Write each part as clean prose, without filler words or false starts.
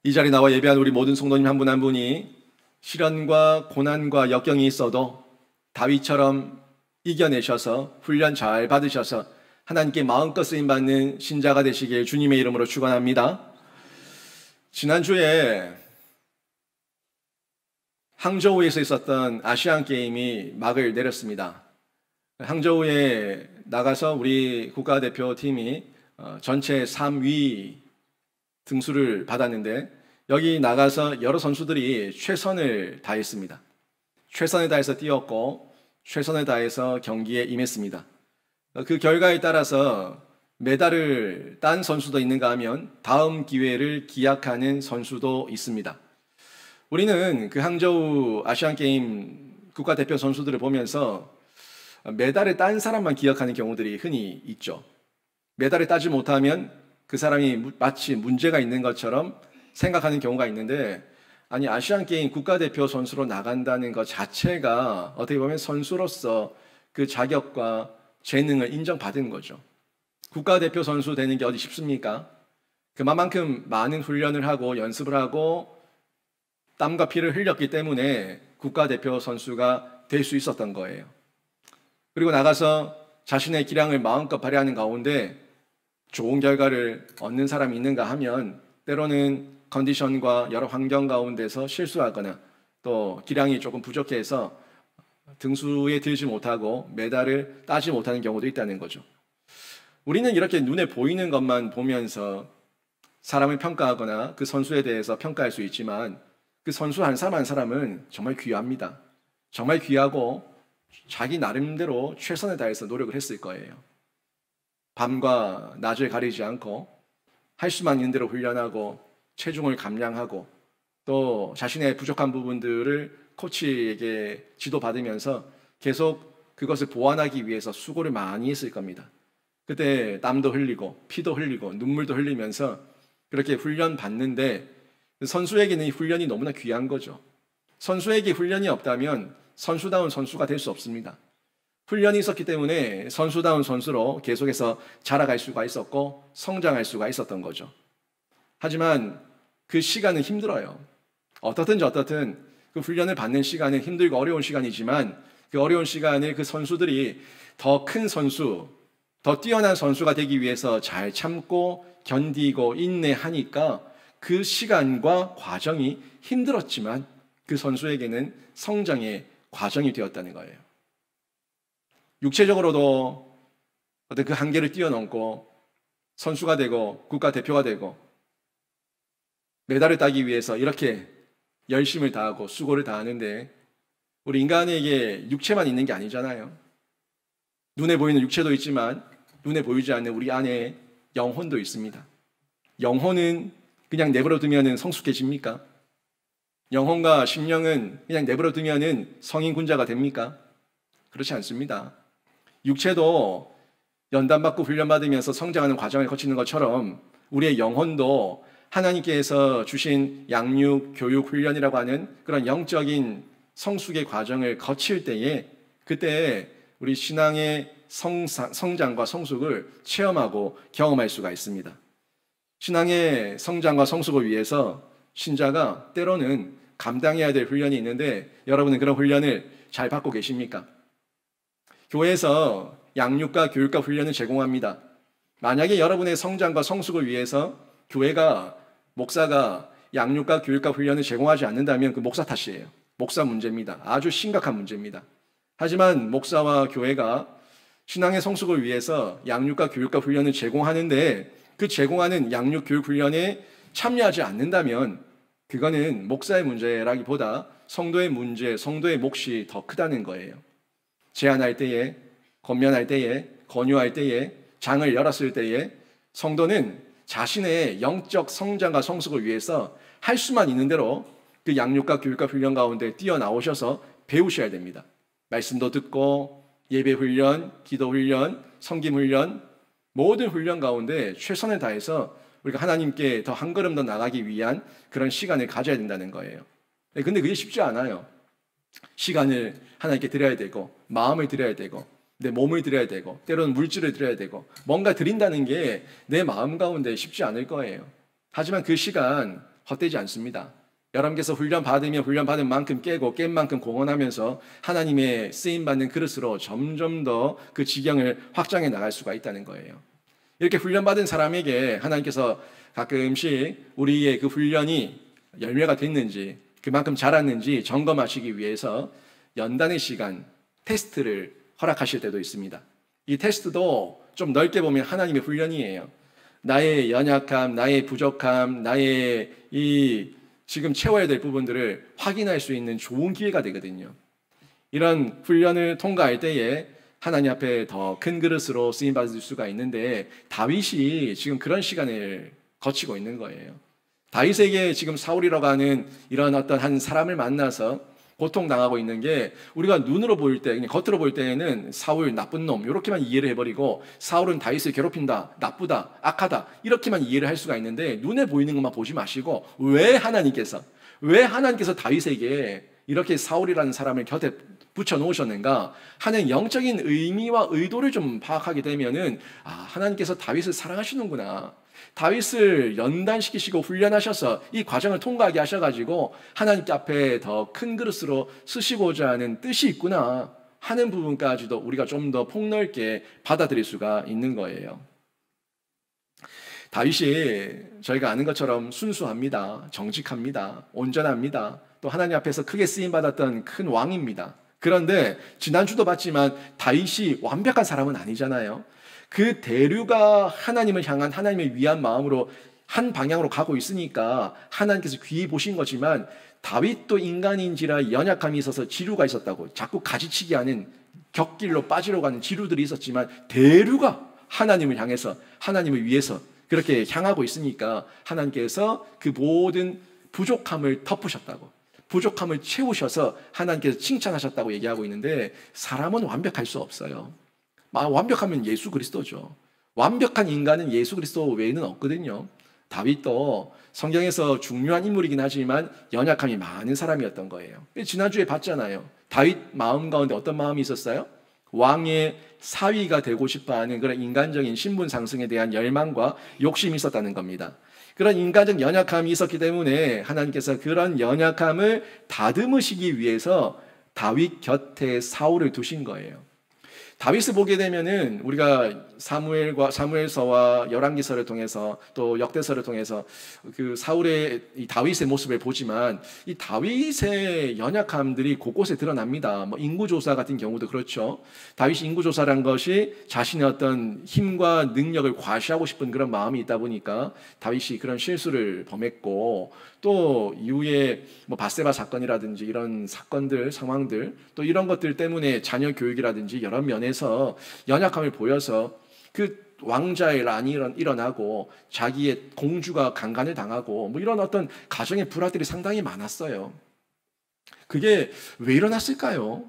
이 자리 나와 예배한 우리 모든 성도님 한 분 한 분이 시련과 고난과 역경이 있어도 다윗처럼 이겨내셔서 훈련 잘 받으셔서 하나님께 마음껏 쓰임받는 신자가 되시길 주님의 이름으로 축원합니다. 지난주에 항저우에서 있었던 아시안 게임이 막을 내렸습니다. 항저우에 나가서 우리 국가대표팀이 전체 3위 등수를 받았는데 여기 나가서 여러 선수들이 최선을 다했습니다. 최선을 다해서 뛰었고 최선을 다해서 경기에 임했습니다. 그 결과에 따라서 메달을 딴 선수도 있는가 하면 다음 기회를 기약하는 선수도 있습니다. 우리는 그 항저우 아시안게임 국가대표 선수들을 보면서 메달을 딴 사람만 기억하는 경우들이 흔히 있죠. 메달을 따지 못하면 그 사람이 마치 문제가 있는 것처럼 생각하는 경우가 있는데, 아니, 아시안게임 국가대표 선수로 나간다는 것 자체가 어떻게 보면 선수로서 그 자격과 재능을 인정받은 거죠. 국가대표 선수 되는 게 어디 쉽습니까? 그만큼 많은 훈련을 하고 연습을 하고 땀과 피를 흘렸기 때문에 국가대표 선수가 될 수 있었던 거예요. 그리고 나가서 자신의 기량을 마음껏 발휘하는 가운데 좋은 결과를 얻는 사람이 있는가 하면 때로는 컨디션과 여러 환경 가운데서 실수하거나 또 기량이 조금 부족해서 등수에 들지 못하고 메달을 따지 못하는 경우도 있다는 거죠. 우리는 이렇게 눈에 보이는 것만 보면서 사람을 평가하거나 그 선수에 대해서 평가할 수 있지만 그 선수 한 사람 한 사람은 정말 귀합니다. 정말 귀하고 자기 나름대로 최선을 다해서 노력을 했을 거예요. 밤과 낮을 가리지 않고 할 수만 있는 대로 훈련하고 체중을 감량하고 또 자신의 부족한 부분들을 코치에게 지도받으면서 계속 그것을 보완하기 위해서 수고를 많이 했을 겁니다. 그때 땀도 흘리고 피도 흘리고 눈물도 흘리면서 그렇게 훈련 받는데 선수에게는 이 훈련이 너무나 귀한 거죠. 선수에게 훈련이 없다면 선수다운 선수가 될 수 없습니다. 훈련이 있었기 때문에 선수다운 선수로 계속해서 자라갈 수가 있었고 성장할 수가 있었던 거죠. 하지만 그 시간은 힘들어요. 어떻든 그 훈련을 받는 시간은 힘들고 어려운 시간이지만 그 어려운 시간을 그 선수들이 더 큰 선수, 더 뛰어난 선수가 되기 위해서 잘 참고 견디고 인내하니까 그 시간과 과정이 힘들었지만 그 선수에게는 성장의 과정이 되었다는 거예요. 육체적으로도 어떤 그 한계를 뛰어넘고 선수가 되고 국가대표가 되고 메달을 따기 위해서 이렇게 열심을 다하고 수고를 다하는데 우리 인간에게 육체만 있는 게 아니잖아요. 눈에 보이는 육체도 있지만 눈에 보이지 않는 우리 안에 영혼도 있습니다. 영혼은 그냥 내버려 두면 성숙해집니까? 영혼과 심령은 그냥 내버려 두면 성인 군자가 됩니까? 그렇지 않습니다. 육체도 연단받고 훈련받으면서 성장하는 과정을 거치는 것처럼 우리의 영혼도 하나님께서 주신 양육, 교육, 훈련이라고 하는 그런 영적인 성숙의 과정을 거칠 때에 그때 우리 신앙의 성장과 성숙을 체험하고 경험할 수가 있습니다. 신앙의 성장과 성숙을 위해서 신자가 때로는 감당해야 될 훈련이 있는데 여러분은 그런 훈련을 잘 받고 계십니까? 교회에서 양육과 교육과 훈련을 제공합니다. 만약에 여러분의 성장과 성숙을 위해서 교회가 목사가 양육과 교육과 훈련을 제공하지 않는다면 그 목사 탓이에요. 목사 문제입니다. 아주 심각한 문제입니다. 하지만 목사와 교회가 신앙의 성숙을 위해서 양육과 교육과 훈련을 제공하는데 그 제공하는 양육 교육 훈련에 참여하지 않는다면 그거는 목사의 문제라기보다 성도의 문제, 성도의 몫이 더 크다는 거예요. 제안할 때에, 권면할 때에, 권유할 때에, 장을 열었을 때에 성도는 자신의 영적 성장과 성숙을 위해서 할 수만 있는 대로 그 양육과 교육과 훈련 가운데 뛰어나오셔서 배우셔야 됩니다. 말씀도 듣고 예배 훈련, 기도 훈련, 섬김 훈련, 모든 훈련 가운데 최선을 다해서 우리가 하나님께 더 한 걸음 더 나가기 위한 그런 시간을 가져야 된다는 거예요. 근데 그게 쉽지 않아요. 시간을 하나님께 드려야 되고 마음을 드려야 되고 내 몸을 드려야 되고 때로는 물질을 드려야 되고 뭔가 드린다는 게 내 마음 가운데 쉽지 않을 거예요. 하지만 그 시간 헛되지 않습니다. 여러분께서 훈련 받으면 훈련 받은 만큼 깨고 깬 만큼 공헌하면서 하나님의 쓰임받는 그릇으로 점점 더 그 지경을 확장해 나갈 수가 있다는 거예요. 이렇게 훈련받은 사람에게 하나님께서 가끔씩 우리의 그 훈련이 열매가 됐는지 그만큼 자랐는지 점검하시기 위해서 연단의 시간, 테스트를 허락하실 때도 있습니다. 이 테스트도 좀 넓게 보면 하나님의 훈련이에요. 나의 연약함, 나의 부족함, 나의 이 지금 채워야 될 부분들을 확인할 수 있는 좋은 기회가 되거든요. 이런 훈련을 통과할 때에 하나님 앞에 더 큰 그릇으로 쓰임받을 수가 있는데 다윗이 지금 그런 시간을 거치고 있는 거예요. 다윗에게 지금 사울이라고 하는 이런 어떤 한 사람을 만나서 고통당하고 있는 게 우리가 눈으로 보일 때, 그냥 겉으로 볼 때에는 사울 나쁜 놈 이렇게만 이해를 해버리고 사울은 다윗을 괴롭힌다, 나쁘다, 악하다 이렇게만 이해를 할 수가 있는데 눈에 보이는 것만 보지 마시고 왜 하나님께서 다윗에게 이렇게 사울이라는 사람을 곁에 붙여놓으셨는가 하는 영적인 의미와 의도를 좀 파악하게 되면은 하나님께서 다윗을 사랑하시는구나. 다윗을 연단시키시고 훈련하셔서 이 과정을 통과하게 하셔가지고 하나님께 앞에 더 큰 그릇으로 쓰시고자 하는 뜻이 있구나 하는 부분까지도 우리가 좀 더 폭넓게 받아들일 수가 있는 거예요. 다윗이 저희가 아는 것처럼 순수합니다. 정직합니다. 온전합니다. 또 하나님 앞에서 크게 쓰임받았던 큰 왕입니다. 그런데 지난주도 봤지만 다윗이 완벽한 사람은 아니잖아요. 그 대류가 하나님을 향한 하나님을 위한 마음으로 한 방향으로 가고 있으니까 하나님께서 귀히 보신 거지만 다윗도 인간인지라 연약함이 있어서 지루가 있었다고 자꾸 가지치기 하는 격길로 빠지려고 하는 지루들이 있었지만 대류가 하나님을 향해서 하나님을 위해서 그렇게 향하고 있으니까 하나님께서 그 모든 부족함을 덮으셨다고 부족함을 채우셔서 하나님께서 칭찬하셨다고 얘기하고 있는데 사람은 완벽할 수 없어요. 완벽하면 예수 그리스도죠. 완벽한 인간은 예수 그리스도 외에는 없거든요. 다윗도 성경에서 중요한 인물이긴 하지만 연약함이 많은 사람이었던 거예요. 지난주에 봤잖아요. 다윗 마음 가운데 어떤 마음이 있었어요? 왕의 사위가 되고 싶어하는 그런 인간적인 신분 상승에 대한 열망과 욕심이 있었다는 겁니다. 그런 인간적 연약함이 있었기 때문에 하나님께서 그런 연약함을 다듬으시기 위해서 다윗 곁에 사울을 두신 거예요. 다윗을 보게 되면은 우리가 사무엘서와 열왕기서를 통해서 또 역대서를 통해서 그 사울의 이 다윗의 모습을 보지만 이 다윗의 연약함들이 곳곳에 드러납니다. 뭐 인구조사 같은 경우도 그렇죠. 다윗이 인구조사란 것이 자신의 어떤 힘과 능력을 과시하고 싶은 그런 마음이 있다 보니까 다윗이 그런 실수를 범했고 또 이후에 뭐 바세바 사건이라든지 이런 사건들, 상황들 또 이런 것들 때문에 자녀 교육이라든지 여러 면에서 연약함을 보여서 그 왕자의 난이 일어나고 자기의 공주가 강간을 당하고 뭐 이런 어떤 가정의 불화들이 상당히 많았어요. 그게 왜 일어났을까요?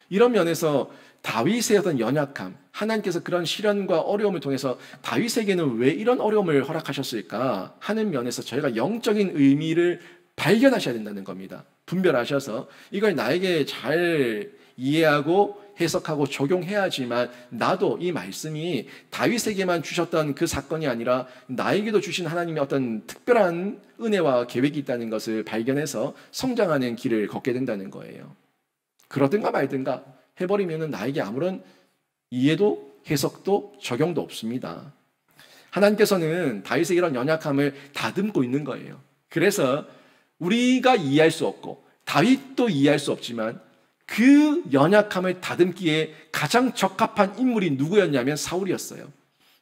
이런 면에서 다윗의 어떤 연약함, 하나님께서 그런 시련과 어려움을 통해서 다윗에게는 왜 이런 어려움을 허락하셨을까 하는 면에서 저희가 영적인 의미를 발견하셔야 된다는 겁니다. 분별하셔서 이걸 나에게 잘 이해하고 해석하고 적용해야지만 나도 이 말씀이 다윗에게만 주셨던 그 사건이 아니라 나에게도 주신 하나님의 어떤 특별한 은혜와 계획이 있다는 것을 발견해서 성장하는 길을 걷게 된다는 거예요. 그러든가 말든가 해버리면 나에게 아무런 이해도 해석도 적용도 없습니다. 하나님께서는 다윗의 이런 연약함을 다듬고 있는 거예요. 그래서 우리가 이해할 수 없고 다윗도 이해할 수 없지만 그 연약함을 다듬기에 가장 적합한 인물이 누구였냐면 사울이었어요.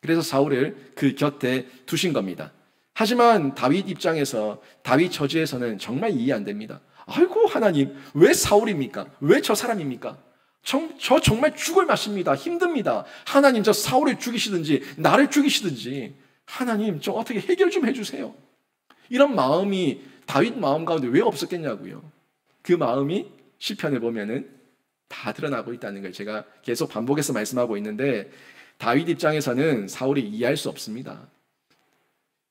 그래서 사울을 그 곁에 두신 겁니다. 하지만 다윗 입장에서 다윗 처지에서는 정말 이해 안 됩니다. 아이고 하나님 왜 사울입니까? 왜 저 사람입니까? 저 정말 죽을 맛입니다. 힘듭니다. 하나님 저 사울을 죽이시든지 나를 죽이시든지 하나님 저 어떻게 해결 좀 해주세요. 이런 마음이 다윗 마음 가운데 왜 없었겠냐고요. 그 마음이 시편을 보면은 다 드러나고 있다는 걸 제가 계속 반복해서 말씀하고 있는데 다윗 입장에서는 사울이 이해할 수 없습니다.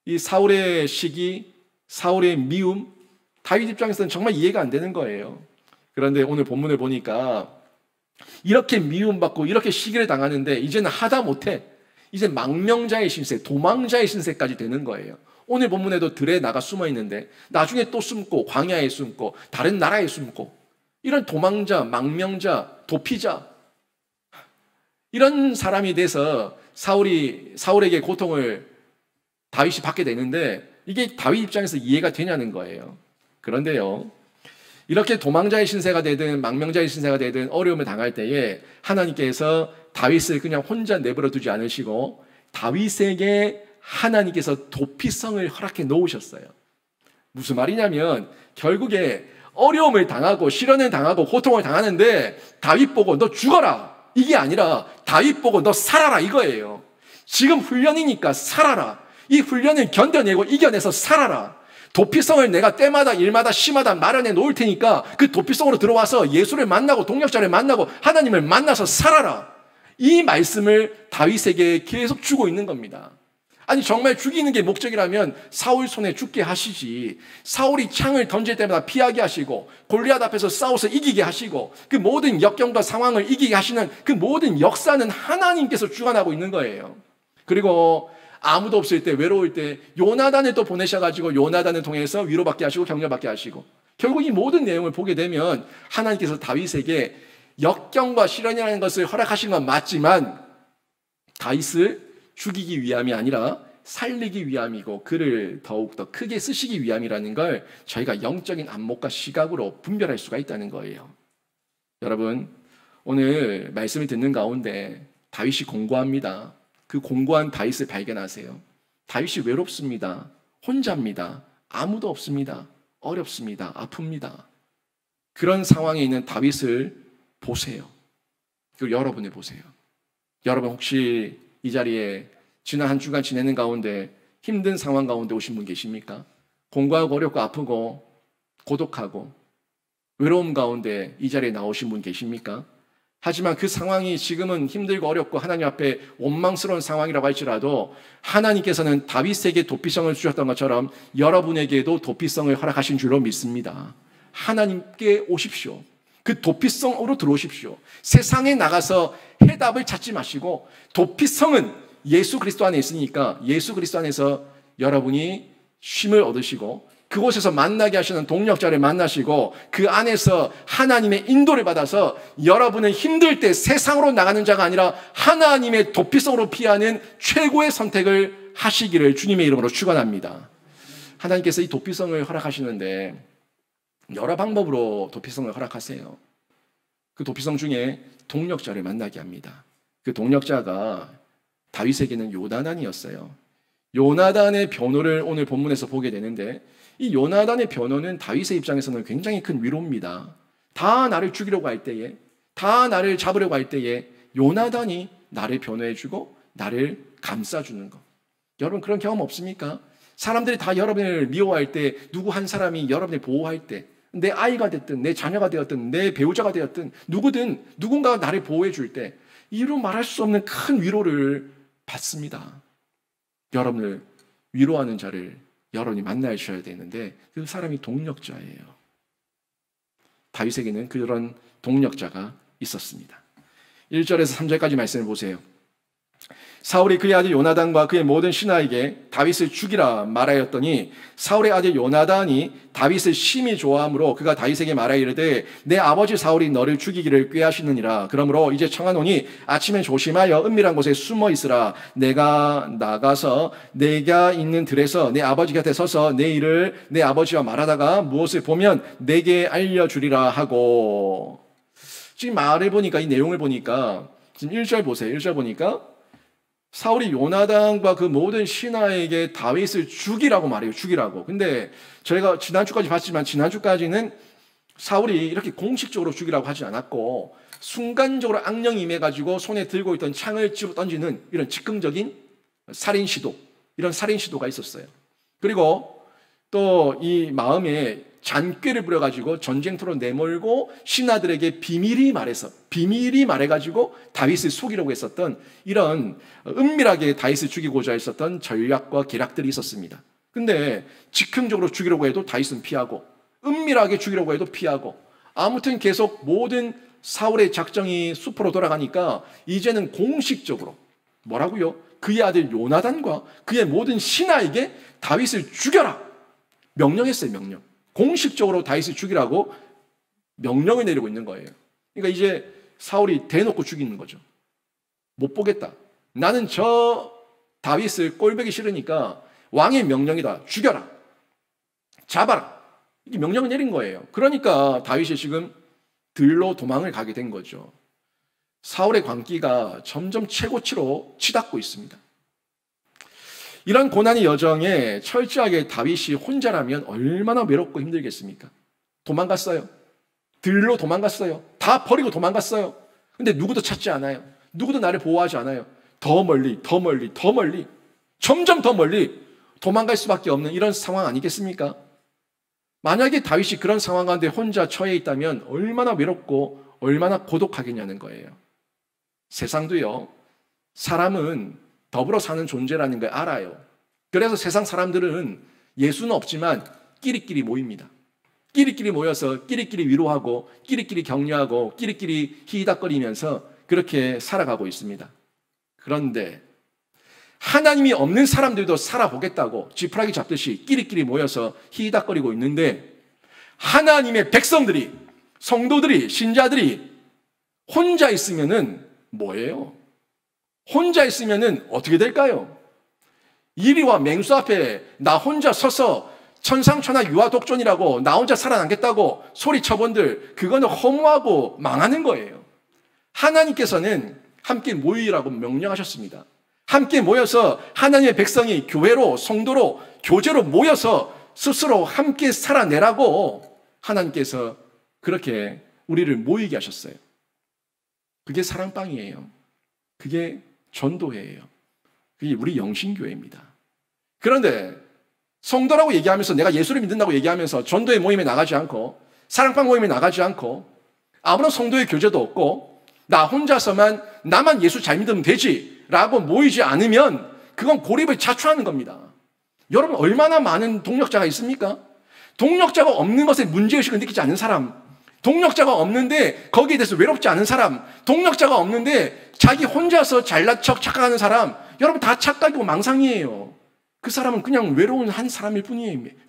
이 사울의 시기, 사울의 미움, 다윗 입장에서는 정말 이해가 안 되는 거예요. 그런데 오늘 본문을 보니까 이렇게 미움받고 이렇게 시기를 당하는데 이제는 하다 못해 이제 망명자의 신세, 도망자의 신세까지 되는 거예요. 오늘 본문에도 들에 나가 숨어 있는데 나중에 또 숨고 광야에 숨고 다른 나라에 숨고 이런 도망자, 망명자, 도피자 이런 사람이 돼서 사울에게 고통을 다윗이 받게 되는데 이게 다윗 입장에서 이해가 되냐는 거예요. 그런데요, 이렇게 도망자의 신세가 되든 망명자의 신세가 되든 어려움을 당할 때에 하나님께서 다윗을 그냥 혼자 내버려 두지 않으시고 다윗에게 하나님께서 도피성을 허락해 놓으셨어요. 무슨 말이냐면 결국에 어려움을 당하고 시련을 당하고 고통을 당하는데 다윗 보고 너 죽어라 이게 아니라 다윗 보고 너 살아라 이거예요. 지금 훈련이니까 살아라. 이 훈련을 견뎌내고 이겨내서 살아라. 도피성을 내가 때마다 일마다 시마다 마련해 놓을 테니까 그 도피성으로 들어와서 예수를 만나고 동력자를 만나고 하나님을 만나서 살아라. 이 말씀을 다윗에게 계속 주고 있는 겁니다. 아니 정말 죽이는 게 목적이라면 사울 손에 죽게 하시지. 사울이 창을 던질 때마다 피하게 하시고 골리앗 앞에서 싸워서 이기게 하시고 그 모든 역경과 상황을 이기게 하시는 그 모든 역사는 하나님께서 주관하고 있는 거예요. 그리고 아무도 없을 때 외로울 때 요나단을 또 보내셔가지고 요나단을 통해서 위로받게 하시고 격려받게 하시고 결국 이 모든 내용을 보게 되면 하나님께서 다윗에게 역경과 시련이라는 것을 허락하신 건 맞지만 다윗을 죽이기 위함이 아니라 살리기 위함이고 그를 더욱더 크게 쓰시기 위함이라는 걸 저희가 영적인 안목과 시각으로 분별할 수가 있다는 거예요. 여러분, 오늘 말씀을 듣는 가운데 다윗이 공고합니다. 그 공고한 다윗을 발견하세요. 다윗이 외롭습니다. 혼자입니다. 아무도 없습니다. 어렵습니다. 아픕니다. 그런 상황에 있는 다윗을 보세요. 그리고 여러분을 보세요. 여러분 혹시 이 자리에 지난 한 주간 지내는 가운데 힘든 상황 가운데 오신 분 계십니까? 공고하고 어렵고 아프고 고독하고 외로움 가운데 이 자리에 나오신 분 계십니까? 하지만 그 상황이 지금은 힘들고 어렵고 하나님 앞에 원망스러운 상황이라고 할지라도 하나님께서는 다윗에게 도피성을 주셨던 것처럼 여러분에게도 도피성을 허락하신 줄로 믿습니다. 하나님께 오십시오. 그 도피성으로 들어오십시오. 세상에 나가서 해답을 찾지 마시고 도피성은 예수 그리스도 안에 있으니까 예수 그리스도 안에서 여러분이 쉼을 얻으시고 그곳에서 만나게 하시는 동력자를 만나시고 그 안에서 하나님의 인도를 받아서 여러분은 힘들 때 세상으로 나가는 자가 아니라 하나님의 도피성으로 피하는 최고의 선택을 하시기를 주님의 이름으로 축원합니다. 하나님께서 이 도피성을 허락하시는데 여러 방법으로 도피성을 허락하세요. 그 도피성 중에 동력자를 만나게 합니다. 그 동력자가 다윗에게는 요나단이었어요. 요나단의 변호를 오늘 본문에서 보게 되는데 이 요나단의 변호는 다윗의 입장에서는 굉장히 큰 위로입니다. 다 나를 죽이려고 할 때에, 다 나를 잡으려고 할 때에 요나단이 나를 변호해주고 나를 감싸주는 것. 여러분 그런 경험 없습니까? 사람들이 다 여러분을 미워할 때, 누구 한 사람이 여러분을 보호할 때, 내 아이가 됐든 내 자녀가 되었든 내 배우자가 되었든 누구든 누군가가 나를 보호해 줄 때 이루 말할 수 없는 큰 위로를 받습니다. 여러분을 위로하는 자를 여러분이 만나셔야 되는데 그 사람이 동력자예요. 다윗에게는 그런 동력자가 있었습니다. 1절에서 3절까지 말씀을 보세요. 사울이 그의 아들 요나단과 그의 모든 신하에게 다윗을 죽이라 말하였더니 사울의 아들 요나단이 다윗을 심히 좋아하므로 그가 다윗에게 말하 이르되 내 아버지 사울이 너를 죽이기를 꾀하시느니라. 그러므로 이제 청하노니 아침에 조심하여 은밀한 곳에 숨어 있으라. 내가 나가서 내가 있는 들에서 내 아버지 곁에 서서 내 일을 내 아버지와 말하다가 무엇을 보면 내게 알려주리라 하고. 지금 말을 보니까 이 내용을 보니까 지금 1절 보세요. 1절 보니까 사울이 요나단과 그 모든 신하에게 다윗을 죽이라고 말해요. 죽이라고. 근데 저희가 지난주까지 봤지만 지난주까지는 사울이 이렇게 공식적으로 죽이라고 하지 않았고 순간적으로 악령이 임해가지고 손에 들고 있던 창을 집어 던지는 이런 즉흥적인 살인 시도, 이런 살인 시도가 있었어요. 그리고 또 이 마음에 잔꾀를 부려가지고 전쟁터로 내몰고 신하들에게 비밀이 말해가지고 다윗을 속이려고 했었던 이런 은밀하게 다윗을 죽이고자 했었던 전략과 계략들이 있었습니다. 근데 즉흥적으로 죽이려고 해도 다윗은 피하고 은밀하게 죽이려고 해도 피하고 아무튼 계속 모든 사울의 작정이 수포로 돌아가니까 이제는 공식적으로 뭐라고요? 그의 아들 요나단과 그의 모든 신하에게 다윗을 죽여라. 명령했어요, 명령. 공식적으로 다윗을 죽이라고 명령을 내리고 있는 거예요. 그러니까 이제 사울이 대놓고 죽이는 거죠. 못 보겠다. 나는 저 다윗을 꼴보기 싫으니까 왕의 명령이다. 죽여라. 잡아라. 이게 명령을 내린 거예요. 그러니까 다윗이 지금 들로 도망을 가게 된 거죠. 사울의 광기가 점점 최고치로 치닫고 있습니다. 이런 고난의 여정에 철저하게 다윗이 혼자라면 얼마나 외롭고 힘들겠습니까? 도망갔어요. 들로 도망갔어요. 다 버리고 도망갔어요. 근데 누구도 찾지 않아요. 누구도 나를 보호하지 않아요. 더 멀리, 더 멀리, 더 멀리, 점점 더 멀리 도망갈 수밖에 없는 이런 상황 아니겠습니까? 만약에 다윗이 그런 상황 가운데 혼자 처해 있다면 얼마나 외롭고 얼마나 고독하겠냐는 거예요. 세상도요, 사람은 더불어 사는 존재라는 걸 알아요. 그래서 세상 사람들은 예수는 없지만 끼리끼리 모입니다. 끼리끼리 모여서 끼리끼리 위로하고 끼리끼리 격려하고 끼리끼리 희희닥거리면서 그렇게 살아가고 있습니다. 그런데 하나님이 없는 사람들도 살아보겠다고 지푸라기 잡듯이 끼리끼리 모여서 희희닥거리고 있는데 하나님의 백성들이, 성도들이, 신자들이 혼자 있으면은 뭐예요? 혼자 있으면은 어떻게 될까요? 이리와 맹수 앞에 나 혼자 서서 천상천하 유아독존이라고 나 혼자 살아남겠다고 소리쳐본들 그거는 허무하고 망하는 거예요. 하나님께서는 함께 모이라고 명령하셨습니다. 함께 모여서 하나님의 백성이 교회로, 성도로, 교제로 모여서 스스로 함께 살아내라고 하나님께서 그렇게 우리를 모이게 하셨어요. 그게 사랑방이에요. 그게 전도회예요. 그게 우리 영신교회입니다. 그런데 성도라고 얘기하면서 내가 예수를 믿는다고 얘기하면서 전도회 모임에 나가지 않고 사랑방 모임에 나가지 않고 아무런 성도의 교제도 없고 나 혼자서만 나만 예수 잘 믿으면 되지 라고 모이지 않으면 그건 고립을 자초하는 겁니다. 여러분 얼마나 많은 동력자가 있습니까? 동력자가 없는 것에 문제의식을 느끼지 않는 사람, 동력자가 없는데 거기에 대해서 외롭지 않은 사람, 동력자가 없는데 자기 혼자서 잘난 척 착각하는 사람, 여러분 다 착각이고 망상이에요. 그 사람은 그냥 외로운 한 사람일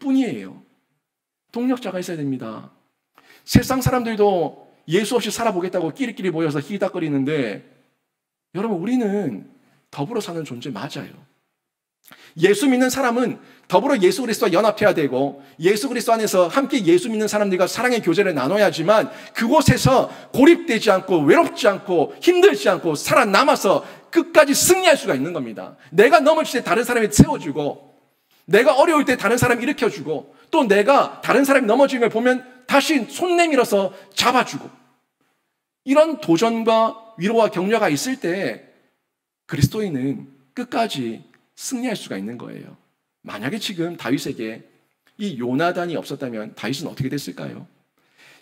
뿐이에요. 동력자가 있어야 됩니다. 세상 사람들도 예수 없이 살아보겠다고 끼리끼리 모여서 희닥거리는데 여러분 우리는 더불어 사는 존재 맞아요. 예수 믿는 사람은 더불어 예수 그리스도와 연합해야 되고 예수 그리스도 안에서 함께 예수 믿는 사람들과 사랑의 교제를 나눠야지만 그곳에서 고립되지 않고 외롭지 않고 힘들지 않고 살아남아서 끝까지 승리할 수가 있는 겁니다. 내가 넘어질 때 다른 사람이 세워주고 내가 어려울 때 다른 사람이 일으켜주고 또 내가 다른 사람이 넘어지는 걸 보면 다시 손 내밀어서 잡아주고 이런 도전과 위로와 격려가 있을 때 그리스도인은 끝까지 승리할 수가 있는 거예요. 만약에 지금 다윗에게 이 요나단이 없었다면 다윗은 어떻게 됐을까요?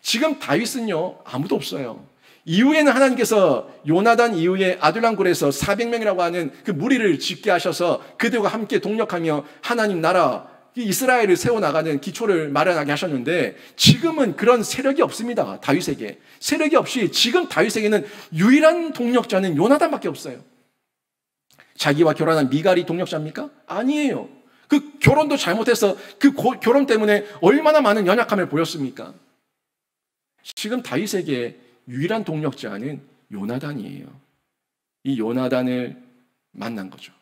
지금 다윗은요 아무도 없어요. 이후에는 하나님께서 요나단 이후에 아둘람굴에서 400명이라고 하는 그 무리를 짓게 하셔서 그들과 함께 동력하며 하나님 나라 이스라엘을 세워나가는 기초를 마련하게 하셨는데 지금은 그런 세력이 없습니다. 다윗에게. 세력이 없이 지금 다윗에게는 유일한 동력자는 요나단밖에 없어요. 자기와 결혼한 미갈이 동력자입니까? 아니에요. 그 결혼도 잘못해서 그 결혼 때문에 얼마나 많은 연약함을 보였습니까? 지금 다윗에게 유일한 동력자는 요나단이에요. 이 요나단을 만난 거죠.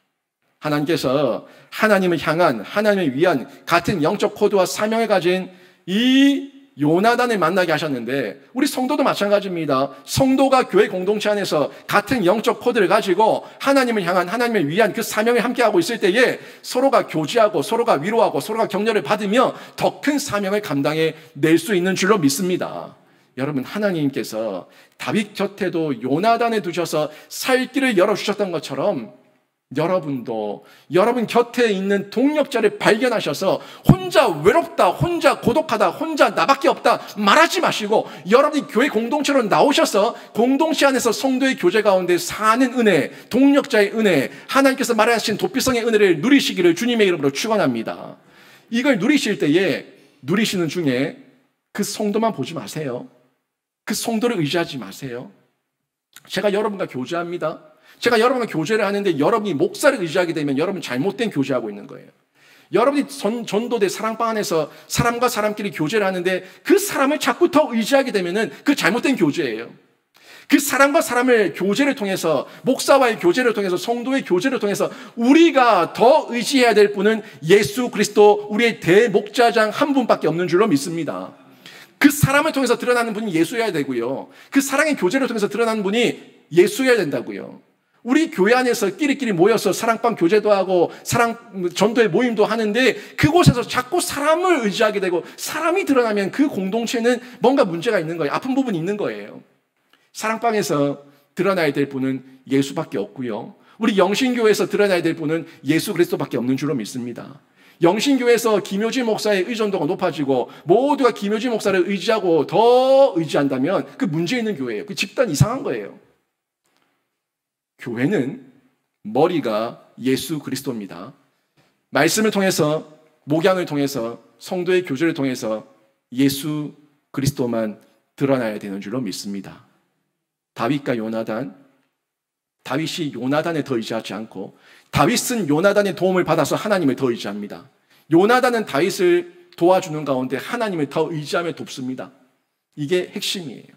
하나님께서 하나님을 향한 하나님을 위한 같은 영적 코드와 사명을 가진 이 요나단을 만나게 하셨는데 우리 성도도 마찬가지입니다. 성도가 교회 공동체 안에서 같은 영적 코드를 가지고 하나님을 향한 하나님을 위한 그 사명을 함께하고 있을 때에 서로가 교제하고 서로가 위로하고 서로가 격려를 받으며 더 큰 사명을 감당해 낼 수 있는 줄로 믿습니다. 여러분 하나님께서 다윗 곁에도 요나단을 두셔서 살 길을 열어주셨던 것처럼 여러분도 여러분 곁에 있는 동력자를 발견하셔서 혼자 외롭다, 혼자 고독하다, 혼자 나밖에 없다 말하지 마시고 여러분이 교회 공동체로 나오셔서 공동체 안에서 성도의 교제 가운데 사는 은혜, 동력자의 은혜, 하나님께서 말하신 도피성의 은혜를 누리시기를 주님의 이름으로 축원합니다. 이걸 누리실 때에 누리시는 중에 그 성도만 보지 마세요. 그 성도를 의지하지 마세요. 제가 여러분과 교제합니다. 제가 여러분과 교제를 하는데 여러분이 목사를 의지하게 되면 여러분 잘못된 교제하고 있는 거예요. 여러분이 전도대 사랑방 안에서 사람과 사람끼리 교제를 하는데 그 사람을 자꾸 더 의지하게 되면은 그 잘못된 교제예요. 그 사람과 사람을 교제를 통해서, 목사와의 교제를 통해서, 성도의 교제를 통해서 우리가 더 의지해야 될 분은 예수 그리스도, 우리의 대목자장 한 분밖에 없는 줄로 믿습니다. 그 사람을 통해서 드러나는 분이 예수여야 되고요. 그 사랑의 교제를 통해서 드러나는 분이 예수여야 된다고요. 우리 교회 안에서 끼리끼리 모여서 사랑방 교제도 하고 사랑 전도의 모임도 하는데 그곳에서 자꾸 사람을 의지하게 되고 사람이 드러나면 그 공동체는 뭔가 문제가 있는 거예요. 아픈 부분이 있는 거예요. 사랑방에서 드러나야 될 분은 예수밖에 없고요. 우리 영신교회에서 드러나야 될 분은 예수 그리스도밖에 없는 줄로 믿습니다. 영신교회에서 김효진 목사의 의존도가 높아지고 모두가 김효진 목사를 의지하고 더 의지한다면 그 문제 있는 교회예요. 그 집단 이상한 거예요. 교회는 머리가 예수 그리스도입니다. 말씀을 통해서, 목양을 통해서, 성도의 교제를 통해서 예수 그리스도만 드러나야 되는 줄로 믿습니다. 다윗과 요나단, 다윗이 요나단에 더 의지하지 않고 다윗은 요나단의 도움을 받아서 하나님을 더 의지합니다. 요나단은 다윗을 도와주는 가운데 하나님을 더 의지하며 돕습니다. 이게 핵심이에요.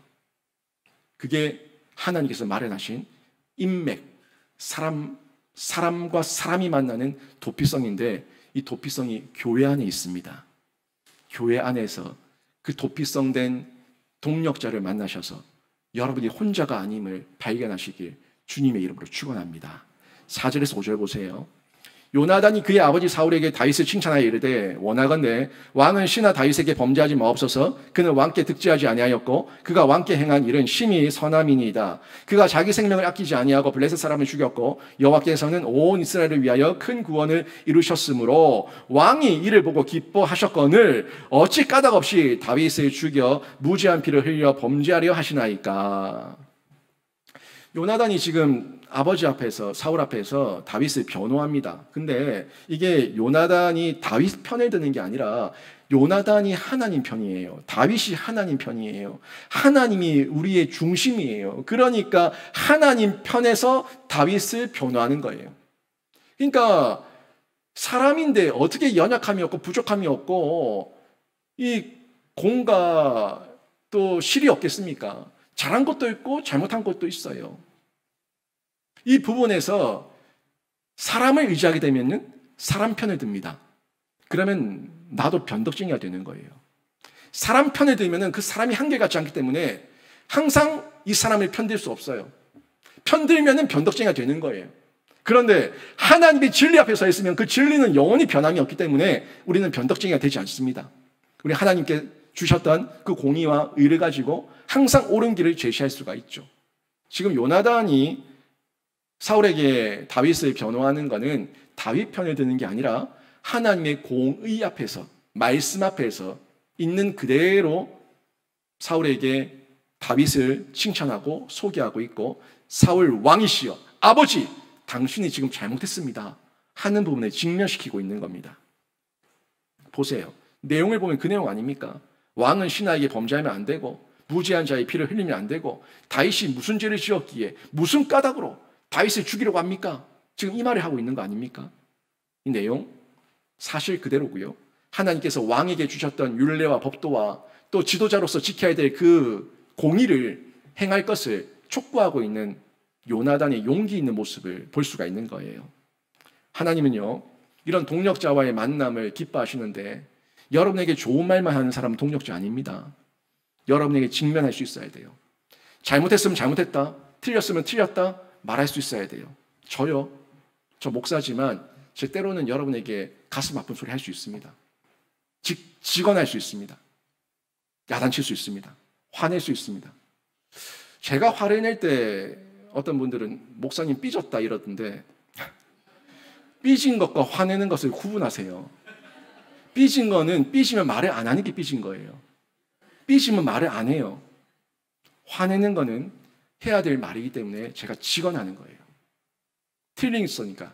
그게 하나님께서 마련하신 인맥, 사람과 사람이 만나는 도피성인데 이 도피성이 교회 안에 있습니다. 교회 안에서 그 도피성된 동력자를 만나셔서 여러분이 혼자가 아님을 발견하시길 주님의 이름으로 축원합니다. 4절에서 5절 보세요. 요나단이 그의 아버지 사울에게 다윗을 칭찬하여 이르되 원하건대 왕은 신하 다윗에게 범죄하지 마옵소서. 그는 왕께 득죄하지 아니하였고 그가 왕께 행한 일은 심히 선함이니이다. 그가 자기 생명을 아끼지 아니하고 블레셋 사람을 죽였고 여호와께서는 온 이스라엘을 위하여 큰 구원을 이루셨으므로 왕이 이를 보고 기뻐하셨거늘 어찌 까닭 없이 다윗을 죽여 무지한 피를 흘려 범죄하려 하시나이까. 요나단이 지금 아버지 앞에서, 사울 앞에서 다윗을 변호합니다. 근데 이게 요나단이 다윗 편을 드는 게 아니라 요나단이 하나님 편이에요. 다윗이 하나님 편이에요. 하나님이 우리의 중심이에요. 그러니까 하나님 편에서 다윗을 변호하는 거예요. 그러니까 사람인데 어떻게 연약함이 없고 부족함이 없고 이 공과 또 실이 없겠습니까? 잘한 것도 있고 잘못한 것도 있어요. 이 부분에서 사람을 의지하게 되면 사람 편을 듭니다. 그러면 나도 변덕쟁이가 되는 거예요. 사람 편에 들면 그 사람이 한결같지 않기 때문에 항상 이 사람을 편들 수 없어요. 편들면 변덕쟁이가 되는 거예요. 그런데 하나님의 진리 앞에 서 있으면 그 진리는 영원히 변함이 없기 때문에 우리는 변덕쟁이가 되지 않습니다. 우리 하나님께 주셨던 그 공의와 의를 가지고 항상 옳은 길을 제시할 수가 있죠. 지금 요나단이 사울에게 다윗을 변호하는 것은 다윗 편을 드는 게 아니라 하나님의 공의 앞에서, 말씀 앞에서 있는 그대로 사울에게 다윗을 칭찬하고 소개하고 있고, 사울 왕이시여 아버지 당신이 지금 잘못했습니다 하는 부분에 직면시키고 있는 겁니다. 보세요. 내용을 보면 그 내용 아닙니까? 왕은 신하에게 범죄하면 안 되고 무죄한 자의 피를 흘리면 안 되고 다윗이 무슨 죄를 지었기에 무슨 까닭으로 다윗을 죽이려고 합니까? 지금 이 말을 하고 있는 거 아닙니까? 이 내용 사실 그대로고요. 하나님께서 왕에게 주셨던 율례와 법도와 또 지도자로서 지켜야 될 그 공의를 행할 것을 촉구하고 있는 요나단의 용기 있는 모습을 볼 수가 있는 거예요. 하나님은요, 이런 동력자와의 만남을 기뻐하시는데 여러분에게 좋은 말만 하는 사람은 동력자 아닙니다. 여러분에게 직면할 수 있어야 돼요. 잘못했으면 잘못했다, 틀렸으면 틀렸다 말할 수 있어야 돼요. 저 목사지만 제 때로는 여러분에게 가슴 아픈 소리 할 수 있습니다. 직언할 수 있습니다. 야단칠 수 있습니다. 화낼 수 있습니다. 제가 화를 낼 때 어떤 분들은 목사님 삐졌다 이러던데, 삐진 것과 화내는 것을 구분하세요. 삐진 거는 삐지면 말을 안 하는 게 삐진 거예요. 삐지면 말을 안 해요. 화내는 거는 해야 될 말이기 때문에 제가 직언하는 거예요. 틀렸으니까,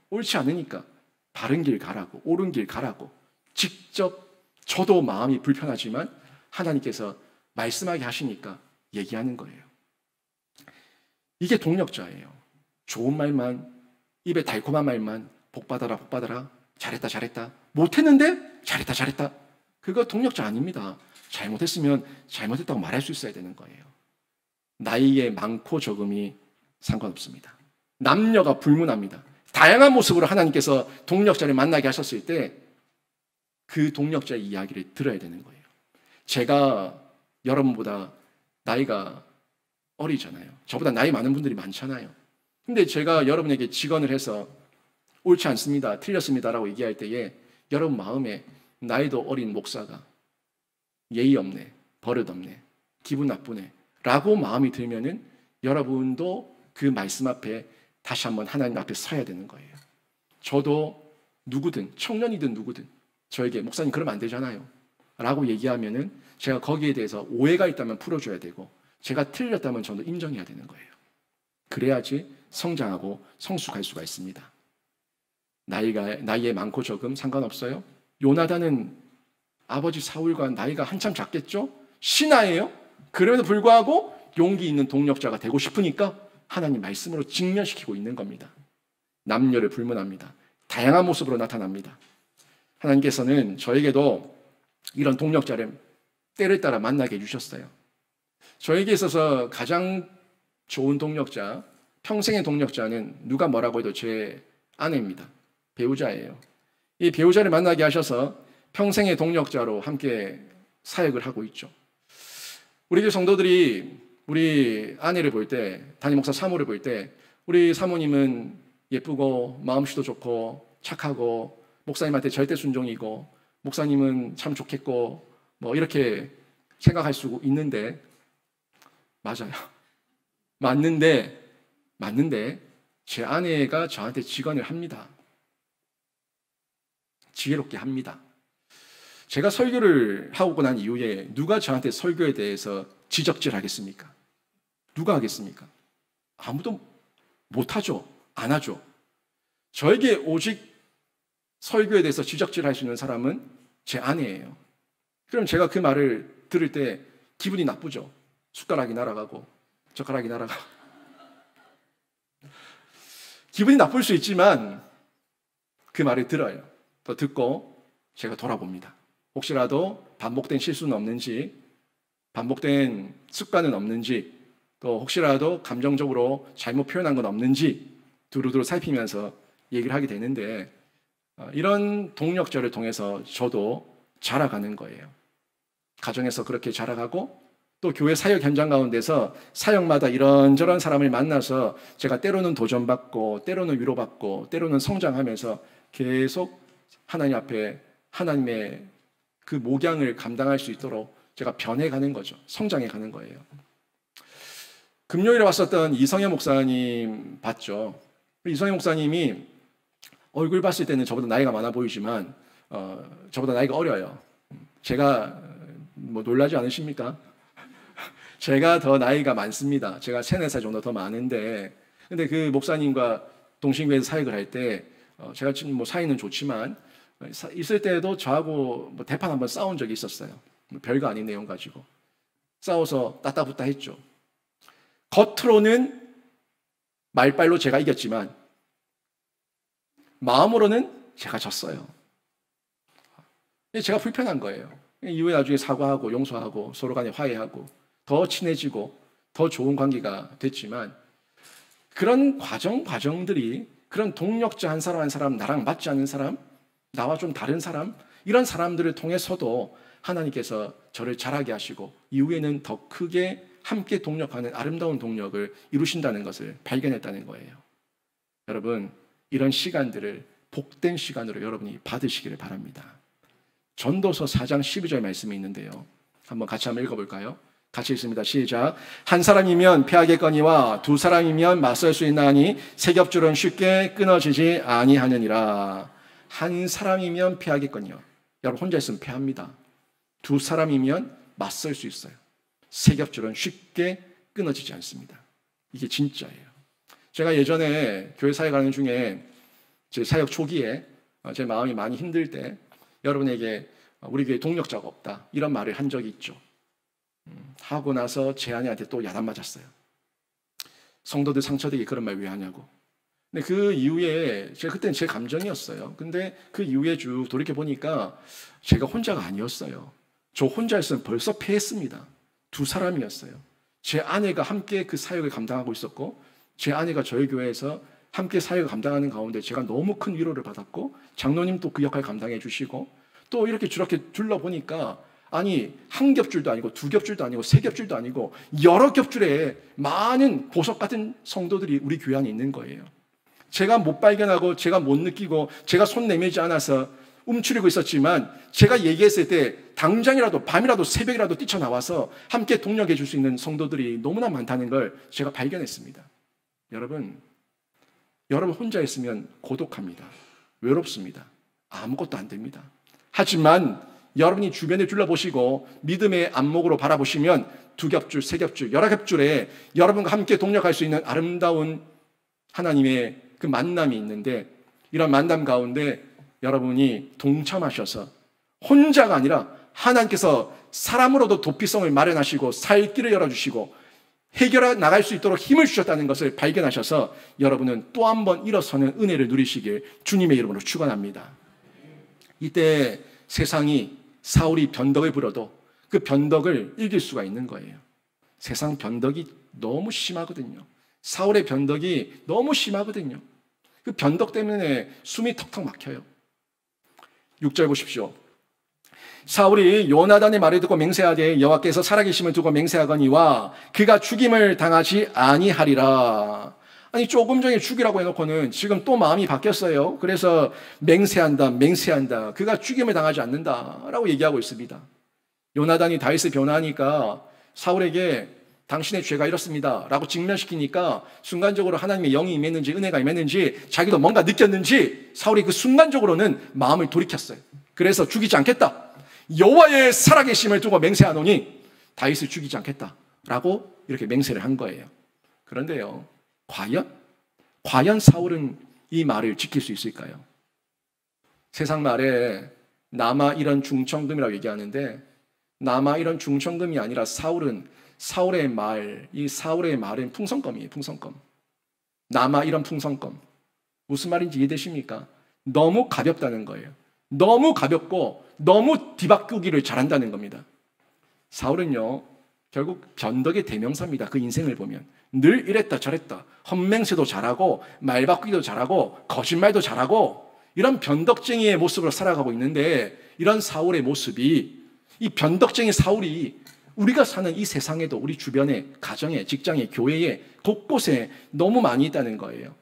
옳지 않으니까 바른 길 가라고, 옳은 길 가라고 직접 저도 마음이 불편하지만 하나님께서 말씀하게 하시니까 얘기하는 거예요. 이게 동력자예요. 좋은 말만, 입에 달콤한 말만, 복 받아라, 복 받아라, 잘했다, 잘했다, 못했는데 잘했다, 잘했다. 그거 동력자 아닙니다. 잘못했으면 잘못했다고 말할 수 있어야 되는 거예요. 나이의 많고 적음이 상관없습니다. 남녀가 불문합니다. 다양한 모습으로 하나님께서 동력자를 만나게 하셨을 때 그 동력자의 이야기를 들어야 되는 거예요. 제가 여러분보다 나이가 어리잖아요. 저보다 나이 많은 분들이 많잖아요. 근데 제가 여러분에게 직언을 해서 옳지 않습니다, 틀렸습니다라고 얘기할 때에 여러분 마음에 나이도 어린 목사가 예의 없네, 버릇 없네, 기분 나쁘네 라고 마음이 들면은 여러분도 그 말씀 앞에 다시 한번 하나님 앞에 서야 되는 거예요. 저도 누구든, 청년이든 누구든 저에게 목사님 그러면 안 되잖아요 라고 얘기하면은 제가 거기에 대해서 오해가 있다면 풀어줘야 되고, 제가 틀렸다면 저도 인정해야 되는 거예요. 그래야지 성장하고 성숙할 수가 있습니다. 나이에 많고 적음 상관없어요. 요나단은 아버지 사울과 나이가 한참 작겠죠? 신하예요. 그럼에도 불구하고 용기 있는 동력자가 되고 싶으니까 하나님 말씀으로 직면시키고 있는 겁니다. 남녀를 불문합니다. 다양한 모습으로 나타납니다. 하나님께서는 저에게도 이런 동력자를 때를 따라 만나게 해주셨어요. 저에게 있어서 가장 좋은 동력자, 평생의 동력자는 누가 뭐라고 해도 제 아내입니다. 배우자예요. 이 배우자를 만나게 하셔서 평생의 동력자로 함께 사역을 하고 있죠. 우리 교회 성도들이 우리 아내를 볼 때, 담임 목사 사모를 볼 때 우리 사모님은 예쁘고 마음씨도 좋고 착하고 목사님한테 절대 순종이고 목사님은 참 좋겠고 뭐 이렇게 생각할 수 있는데, 맞아요. 맞는데 제 아내가 저한테 직언을 합니다. 지혜롭게 합니다. 제가 설교를 하고 난 이후에 누가 저한테 설교에 대해서 지적질 하겠습니까? 누가 하겠습니까? 아무도 못하죠. 안 하죠. 저에게 오직 설교에 대해서 지적질할 수 있는 사람은 제 아내예요. 그럼 제가 그 말을 들을 때 기분이 나쁘죠. 숟가락이 날아가고 젓가락이 날아가고 기분이 나쁠 수 있지만 그 말을 들어요. 또 듣고 제가 돌아봅니다. 혹시라도 반복된 실수는 없는지, 반복된 습관은 없는지, 또 혹시라도 감정적으로 잘못 표현한 건 없는지 두루두루 살피면서 얘기를 하게 되는데, 이런 동력자를 통해서 저도 자라가는 거예요. 가정에서 그렇게 자라가고 또 교회 사역 현장 가운데서 사역마다 이런저런 사람을 만나서 제가 때로는 도전받고 때로는 위로받고 때로는 성장하면서 계속 하나님 앞에 하나님의 그 목양을 감당할 수 있도록 제가 변해가는 거죠. 성장해가는 거예요. 금요일에 왔었던 이성현 목사님 봤죠. 이성현 목사님이 얼굴 봤을 때는 저보다 나이가 많아 보이지만 저보다 나이가 어려요. 제가 뭐 놀라지 않으십니까? 제가 더 나이가 많습니다. 제가 3, 4살 정도 더 많은데, 근데 그 목사님과 동신교회에서 사역을 할 때 제가 지금 뭐 사이는 좋지만 있을 때도 저하고 뭐 대판 한번 싸운 적이 있었어요. 별거 아닌 내용 가지고 싸워서 따따붙다 했죠. 겉으로는 말발로 제가 이겼지만 마음으로는 제가 졌어요. 제가 불편한 거예요. 이후에 나중에 사과하고 용서하고 서로 간에 화해하고 더 친해지고 더 좋은 관계가 됐지만, 그런 과정들이, 그런 동력자 한 사람, 나랑 맞지 않는 사람, 나와 좀 다른 사람, 이런 사람들을 통해서도 하나님께서 저를 자라게 하시고 이후에는 더 크게 함께 동력하는 아름다운 동력을 이루신다는 것을 발견했다는 거예요. 여러분, 이런 시간들을 복된 시간으로 여러분이 받으시기를 바랍니다. 전도서 4장 12절 말씀이 있는데요. 같이 한번 읽어볼까요? 같이 읽습니다. 시작. 한 사람이면 패하겠거니와 두 사람이면 맞설 수 있나니 세 겹줄은 쉽게 끊어지지 아니하느니라. 한 사람이면 패하겠거니요. 여러분, 혼자 있으면 패합니다. 두 사람이면 맞설 수 있어요. 세 겹줄은 쉽게 끊어지지 않습니다. 이게 진짜예요. 제가 예전에 교회 사역하는 중에 제 사역 초기에 제 마음이 많이 힘들 때 여러분에게 우리 교회에 동력자가 없다 이런 말을 한 적이 있죠. 하고 나서 제 아내한테 또 야단 맞았어요. 성도들 상처되게 그런 말 왜 하냐고. 근데 그 이후에 제가 그때는 제 감정이었어요. 근데 그 이후에 쭉 돌이켜 보니까 제가 혼자가 아니었어요. 저 혼자였으면 벌써 패했습니다. 두 사람이었어요. 제 아내가 함께 그 사역을 감당하고 있었고, 제 아내가 저희 교회에서 함께 사역을 감당하는 가운데 제가 너무 큰 위로를 받았고, 장로님도 그 역할 감당해 주시고, 또 이렇게 저렇게 둘러보니까 아니 한 겹줄도 아니고 두 겹줄도 아니고 세 겹줄도 아니고 여러 겹줄의 많은 보석 같은 성도들이 우리 교회 안에 있는 거예요. 제가 못 발견하고 제가 못 느끼고 제가 손 내밀지 않아서 움츠리고 있었지만, 제가 얘기했을 때 당장이라도 밤이라도 새벽이라도 뛰쳐나와서 함께 동력해 줄 수 있는 성도들이 너무나 많다는 걸 제가 발견했습니다. 여러분 혼자 있으면 고독합니다. 외롭습니다. 아무것도 안 됩니다. 하지만 여러분이 주변을 둘러보시고 믿음의 안목으로 바라보시면 두 겹줄, 세 겹줄, 여러 겹줄에 여러분과 함께 동력할 수 있는 아름다운 하나님의 그 만남이 있는데, 이런 만남 가운데 여러분이 동참하셔서 혼자가 아니라 하나님께서 사람으로도 도피성을 마련하시고 살 길을 열어주시고 해결해 나갈 수 있도록 힘을 주셨다는 것을 발견하셔서 여러분은 또 한 번 일어서는 은혜를 누리시길 주님의 이름으로 축원합니다. 이때 세상이 사울이 변덕을 부려도 그 변덕을 이길 수가 있는 거예요. 세상 변덕이 너무 심하거든요. 사울의 변덕이 너무 심하거든요. 그 변덕 때문에 숨이 턱턱 막혀요. 6절 보십시오. 사울이 요나단의 말을 듣고 맹세하되 여호와께서 살아계심을 두고 맹세하거니와 그가 죽임을 당하지 아니하리라. 아니 조금 전에 죽이라고 해놓고는 지금 또 마음이 바뀌었어요. 그래서 맹세한다. 그가 죽임을 당하지 않는다라고 얘기하고 있습니다. 요나단이 다윗을 변호하니까 사울에게 당신의 죄가 이렇습니다 라고 직면시키니까 순간적으로 하나님의 영이 임했는지 은혜가 임했는지 자기도 뭔가 느꼈는지 사울이 그 순간적으로는 마음을 돌이켰어요. 그래서 죽이지 않겠다. 여호와의 살아계심을 두고 맹세하노니 다윗을 죽이지 않겠다라고 이렇게 맹세를 한 거예요. 그런데요, 과연 사울은 이 말을 지킬 수 있을까요? 세상 말에 남아 이런 중천금이라고 얘기하는데, 남아 이런 중천금이 아니라 사울의 말은 풍성껌이에요. 풍성껌. 남아 이런 풍성껌. 무슨 말인지 이해되십니까? 너무 가볍다는 거예요. 너무 가볍고 너무 뒤바꾸기를 잘한다는 겁니다. 사울은요, 결국 변덕의 대명사입니다. 그 인생을 보면 늘 이랬다 저랬다, 헛맹세도 잘하고 말 바꾸기도 잘하고 거짓말도 잘하고 이런 변덕쟁이의 모습으로 살아가고 있는데, 이런 사울의 모습이, 이 변덕쟁이 사울이 우리가 사는 이 세상에도 우리 주변에, 가정에, 직장에, 교회에 곳곳에 너무 많이 있다는 거예요.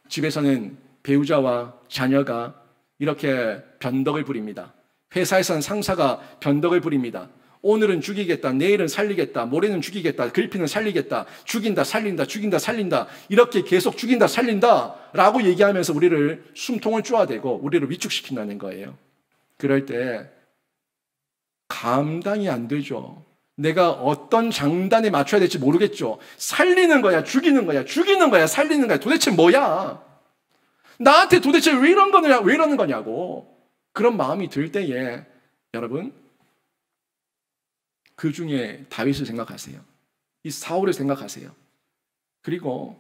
집에서는 배우자와 자녀가 이렇게 변덕을 부립니다. 회사에서는 상사가 변덕을 부립니다. 오늘은 죽이겠다, 내일은 살리겠다, 모레는 죽이겠다, 글피는 살리겠다, 죽인다, 살린다, 죽인다, 살린다, 이렇게 계속 죽인다, 살린다 라고 얘기하면서 우리를 숨통을 쪼아대고 우리를 위축시킨다는 거예요. 그럴 때 감당이 안 되죠. 내가 어떤 장단에 맞춰야 될지 모르겠죠. 살리는 거야, 죽이는 거야, 죽이는 거야, 살리는 거야, 도대체 뭐야? 나한테 도대체 왜 이러는 거냐고. 그런 마음이 들 때에 여러분, 그 중에 다윗을 생각하세요. 이 사울을 생각하세요. 그리고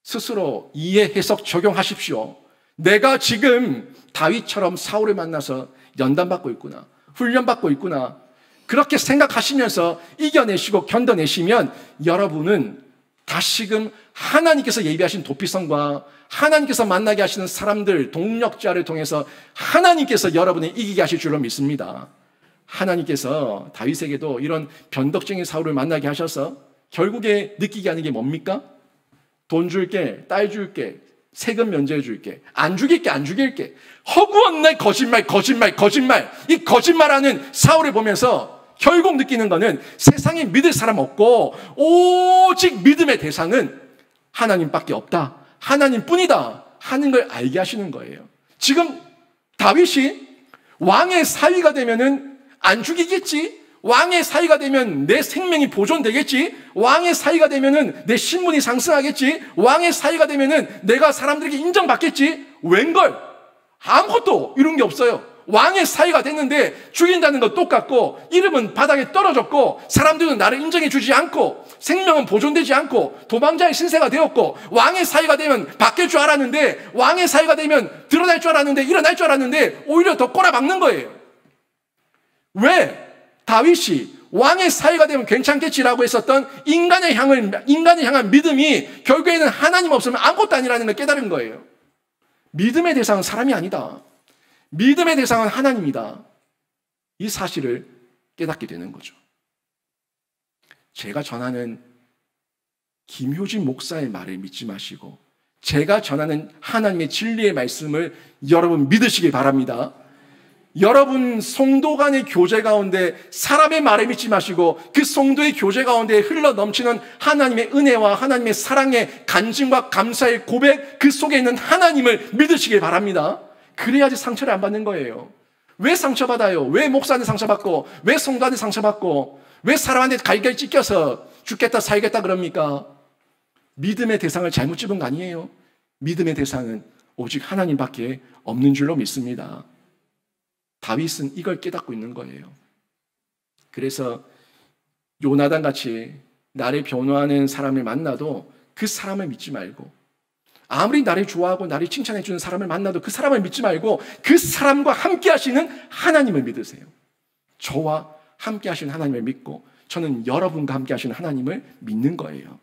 스스로 이해, 해석, 적용하십시오. 내가 지금 다윗처럼 사울을 만나서 연단받고 있구나, 훈련받고 있구나, 그렇게 생각하시면서 이겨내시고 견뎌내시면 여러분은 다시금 하나님께서 예비하신 도피성과 하나님께서 만나게 하시는 사람들, 동력자를 통해서 하나님께서 여러분을 이기게 하실 줄로 믿습니다. 하나님께서 다윗에게도 이런 변덕쟁이 사울을 만나게 하셔서 결국에 느끼게 하는 게 뭡니까? 돈 줄게, 딸 줄게, 세금 면제해 줄게, 안 죽일게. 허구한 날 거짓말. 이 거짓말하는 사울을 보면서 결국 느끼는 거는 세상에 믿을 사람 없고 오직 믿음의 대상은 하나님밖에 없다, 하나님뿐이다 하는 걸 알게 하시는 거예요. 지금 다윗이 왕의 사위가 되면은 안 죽이겠지, 왕의 사위가 되면 내 생명이 보존되겠지, 왕의 사위가 되면은 내 신분이 상승하겠지, 왕의 사위가 되면은 내가 사람들에게 인정받겠지. 웬걸? 아무것도 이런 게 없어요. 왕의 사이가 됐는데 죽인다는 건 똑같고 이름은 바닥에 떨어졌고 사람들은 나를 인정해 주지 않고 생명은 보존되지 않고 도망자의 신세가 되었고 왕의 사이가 되면 바뀔 줄 알았는데 왕의 사이가 되면 드러날 줄 알았는데 일어날 줄 알았는데 오히려 더 꼬라박는 거예요. 왜? 다윗이 왕의 사이가 되면 괜찮겠지라고 했었던 인간을 향한 믿음이 결국에는 하나님 없으면 아무것도 아니라는 걸 깨달은 거예요. 믿음의 대상은 사람이 아니다. 믿음의 대상은 하나님이다. 이 사실을 깨닫게 되는 거죠. 제가 전하는 김효진 목사의 말을 믿지 마시고 제가 전하는 하나님의 진리의 말씀을 여러분 믿으시기 바랍니다. 여러분 성도 간의 교제 가운데 사람의 말을 믿지 마시고 그 성도의 교제 가운데 흘러 넘치는 하나님의 은혜와 하나님의 사랑의 간증과 감사의 고백, 그 속에 있는 하나님을 믿으시길 바랍니다. 그래야지 상처를 안 받는 거예요. 왜 상처받아요? 왜 목사한테 상처받고 왜 성도한테 상처받고 왜 사람한테 갈갈 찢겨서 죽겠다 살겠다 그럽니까? 믿음의 대상을 잘못 집은 거 아니에요. 믿음의 대상은 오직 하나님밖에 없는 줄로 믿습니다. 다윗은 이걸 깨닫고 있는 거예요. 그래서 요나단 같이 나를 변호하는 사람을 만나도 그 사람을 믿지 말고, 아무리 나를 좋아하고 나를 칭찬해 주는 사람을 만나도 그 사람을 믿지 말고 그 사람과 함께 하시는 하나님을 믿으세요. 저와 함께 하시는 하나님을 믿고 저는 여러분과 함께 하시는 하나님을 믿는 거예요.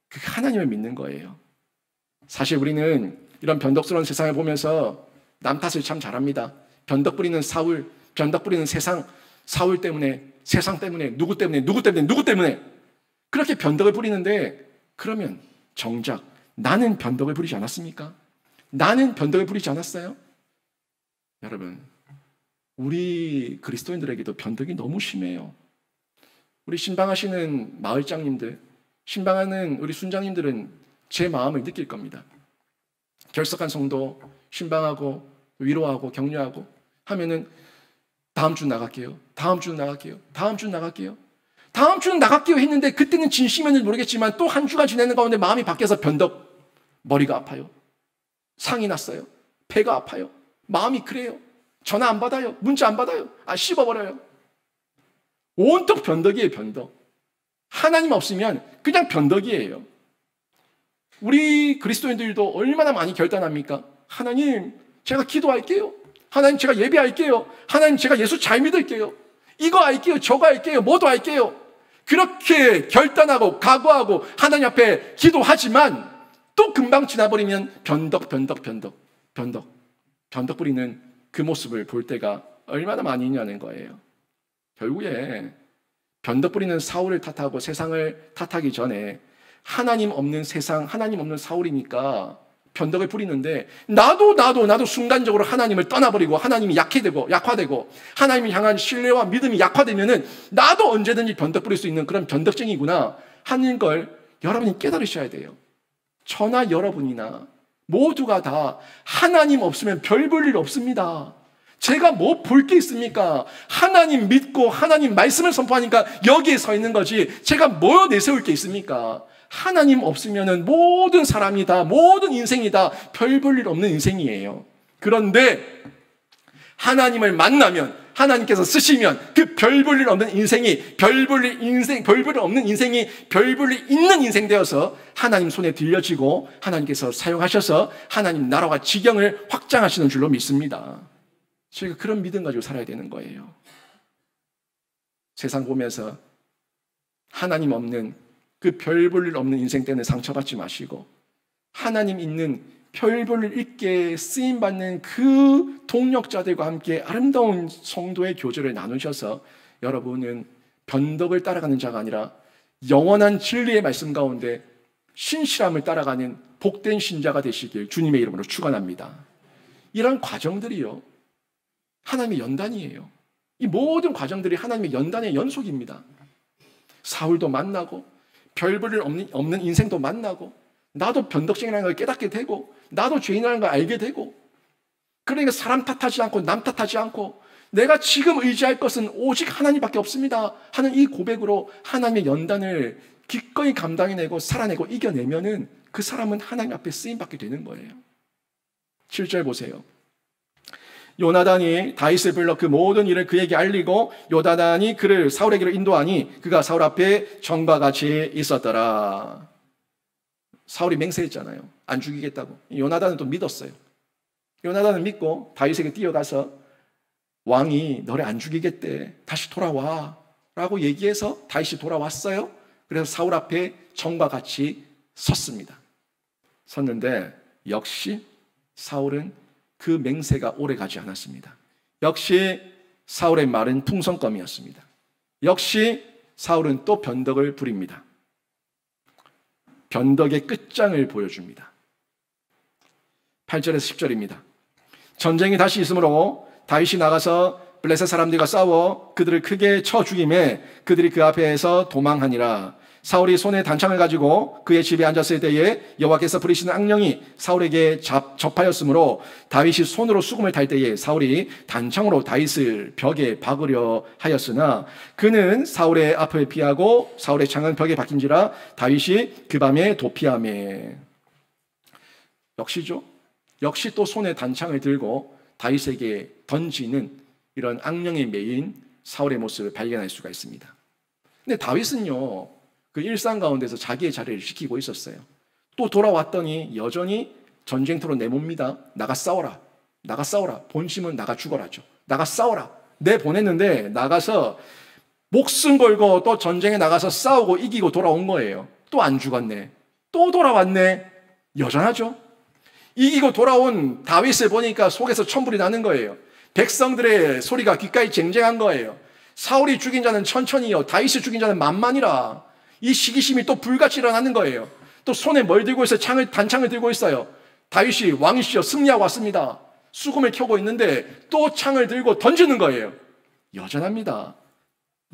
그 하나님을 믿는 거예요. 사실 우리는 이런 변덕스러운 세상을 보면서 남 탓을 참 잘합니다. 변덕 부리는 사울, 변덕 부리는 세상, 사울 때문에, 세상 때문에, 누구 때문에 그렇게 변덕을 부리는데, 그러면 정작 나는 변덕을 부리지 않았습니까? 나는 변덕을 부리지 않았어요? 여러분, 우리 그리스도인들에게도 변덕이 너무 심해요. 우리 신방하시는 마을장님들, 신방하는 우리 순장님들은 제 마음을 느낄 겁니다. 결석한 성도 신방하고 위로하고 격려하고 하면은 다음 주 나갈게요. 다음 주는 나갈게요. 다음 주는 나갈게요. 다음 주는 나갈게요 했는데 그때는 진심인지 모르겠지만 또 한 주가 지내는 가운데 마음이 바뀌어서 변덕. 머리가 아파요. 상이 났어요. 배가 아파요. 마음이 그래요. 전화 안 받아요. 문자 안 받아요. 씹어버려요. 온통 변덕이에요. 변덕. 하나님 없으면 그냥 변덕이에요. 우리 그리스도인들도 얼마나 많이 결단합니까? 하나님, 제가 기도할게요. 하나님, 제가 예배할게요. 하나님, 제가 예수 잘 믿을게요. 이거 할게요. 저거 할게요. 뭐도 할게요. 그렇게 결단하고 각오하고 하나님 앞에 기도하지만 또 금방 지나버리면 변덕 부리는 그 모습을 볼 때가 얼마나 많이 있냐는 거예요. 결국에 변덕 부리는 사울을 탓하고 세상을 탓하기 전에 하나님 없는 세상, 하나님 없는 사울이니까 변덕을 부리는데 나도 순간적으로 하나님을 떠나버리고 하나님이 약화되고 하나님을 향한 신뢰와 믿음이 약화되면은 나도 언제든지 변덕 부릴 수 있는 그런 변덕쟁이구나 하는 걸 여러분이 깨달으셔야 돼요. 저나 여러분이나 모두가 다 하나님 없으면 별 볼 일 없습니다. 제가 뭐 볼 게 있습니까? 하나님 믿고 하나님 말씀을 선포하니까 여기에 서 있는 거지 제가 뭐 내세울 게 있습니까? 하나님 없으면 모든 사람이 다, 모든 인생이 다 별 볼 일 없는 인생이에요. 그런데 하나님을 만나면, 하나님께서 쓰시면 그 별 볼 일 없는 인생이 별 볼 일 없는 인생이 별 볼 일 있는 인생 되어서 하나님 손에 들려지고 하나님께서 사용하셔서 하나님 나라와 지경을 확장하시는 줄로 믿습니다. 저희가 그런 믿음 가지고 살아야 되는 거예요. 세상 보면서 하나님 없는 그 별 볼 일 없는 인생 때문에 상처받지 마시고 하나님 있는 별 볼 일 있게 쓰임받는 그 동력자들과 함께 아름다운 성도의 교제를 나누셔서 여러분은 변덕을 따라가는 자가 아니라 영원한 진리의 말씀 가운데 신실함을 따라가는 복된 신자가 되시길 주님의 이름으로 축원합니다. 이런 과정들이요, 하나님의 연단이에요. 이 모든 과정들이 하나님의 연단의 연속입니다. 사울도 만나고 별 볼 일 없는 인생도 만나고 나도 변덕쟁이라는 걸 깨닫게 되고 나도 죄인이라는 걸 알게 되고, 그러니까 사람 탓하지 않고 남 탓하지 않고 내가 지금 의지할 것은 오직 하나님밖에 없습니다 하는 이 고백으로 하나님의 연단을 기꺼이 감당해내고 살아내고 이겨내면은 그 사람은 하나님 앞에 쓰임받게 되는 거예요. 7절 보세요. 요나단이 다윗을 불러 그 모든 일을 그에게 알리고 요나단이 그를 사울에게로 인도하니 그가 사울 앞에 전과 같이 있었더라. 사울이 맹세했잖아요. 안 죽이겠다고. 요나단은 또 믿었어요. 요나단은 믿고 다윗에게 뛰어가서 왕이 너를 안 죽이겠대. 다시 돌아와. 라고 얘기해서 다윗이 돌아왔어요. 그래서 사울 앞에 전과 같이 섰습니다. 섰는데 역시 사울은 그 맹세가 오래가지 않았습니다. 역시 사울의 말은 풍선껌이었습니다. 역시 사울은 또 변덕을 부립니다. 변덕의 끝장을 보여줍니다. 8절에서 10절입니다. 전쟁이 다시 있으므로 다윗이 나가서 블레셋 사람들과 싸워 그들을 크게 쳐 죽이매 그들이 그 앞에서 도망하니라. 사울이 손에 단창을 가지고 그의 집에 앉았을 때에 여호와께서 부리시는 악령이 사울에게 접하였으므로 다윗이 손으로 수금을 탈 때에 사울이 단창으로 다윗을 벽에 박으려 하였으나 그는 사울의 앞을 피하고 사울의 창은 벽에 박힌지라 다윗이 그 밤에 도피하매. 역시죠. 역시 또 손에 단창을 들고 다윗에게 던지는 이런 악령에 매인 사울의 모습을 발견할 수가 있습니다. 근데 다윗은요, 그 일상 가운데서 자기의 자리를 지키고 있었어요. 또 돌아왔더니 여전히 전쟁터로 내몹니다. 나가 싸워라. 나가 싸워라. 본심은 나가 죽어라죠. 나가 싸워라. 내보냈는데 나가서 목숨 걸고 또 전쟁에 나가서 싸우고 이기고 돌아온 거예요. 또 안 죽었네. 또 돌아왔네. 여전하죠. 이기고 돌아온 다윗을 보니까 속에서 천불이 나는 거예요. 백성들의 소리가 귓가에 쟁쟁한 거예요. 사울이 죽인 자는 천천히요, 다윗이 죽인 자는 만만이라. 이 시기심이 또 불같이 일어나는 거예요. 또 손에 뭘 들고 있어요? 단창을 들고 있어요. 다윗이 왕이시여 승리하고 왔습니다. 수금을 켜고 있는데 또 창을 들고 던지는 거예요. 여전합니다.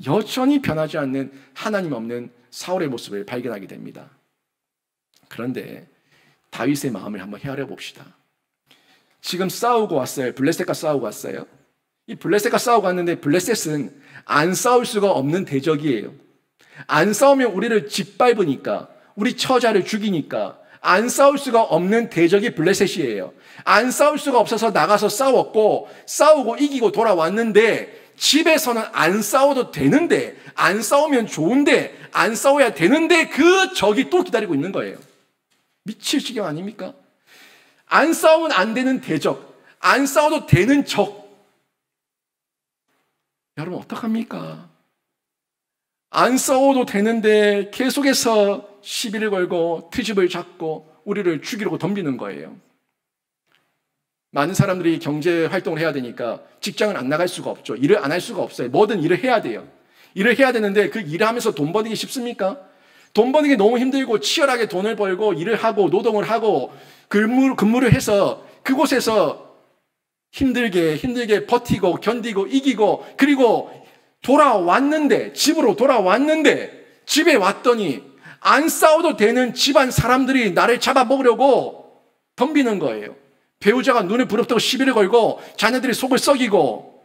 여전히 변하지 않는 하나님 없는 사울의 모습을 발견하게 됩니다. 그런데 다윗의 마음을 한번 헤아려 봅시다. 지금 싸우고 왔어요. 블레셋과 싸우고 왔어요. 이 블레셋과 싸우고 왔는데 블레셋은 안 싸울 수가 없는 대적이에요. 안 싸우면 우리를 짓밟으니까, 우리 처자를 죽이니까 안 싸울 수가 없는 대적이 블레셋이에요. 안 싸울 수가 없어서 나가서 싸웠고 싸우고 이기고 돌아왔는데 집에서는 안 싸워도 되는데, 안 싸우면 좋은데, 안 싸워야 되는데 그 적이 또 기다리고 있는 거예요. 미칠 지경 아닙니까? 안 싸우면 안 되는 대적, 안 싸워도 되는 적. 여러분 어떡합니까? 안 싸워도 되는데 계속해서 시비를 걸고 트집을 잡고 우리를 죽이려고 덤비는 거예요. 많은 사람들이 경제 활동을 해야 되니까 직장을 안 나갈 수가 없죠. 일을 안 할 수가 없어요. 뭐든 일을 해야 돼요. 일을 해야 되는데 그 일을 하면서 돈 버리기 쉽습니까? 돈 버는 게 너무 힘들고 치열하게 돈을 벌고 일을 하고 노동을 하고 근무를 해서 그곳에서 힘들게 버티고 견디고 이기고 그리고 돌아왔는데, 집으로 돌아왔는데 집에 왔더니 안 싸워도 되는 집안 사람들이 나를 잡아먹으려고 덤비는 거예요. 배우자가 눈에 부릅뜨고 시비를 걸고 자녀들이 속을 썩이고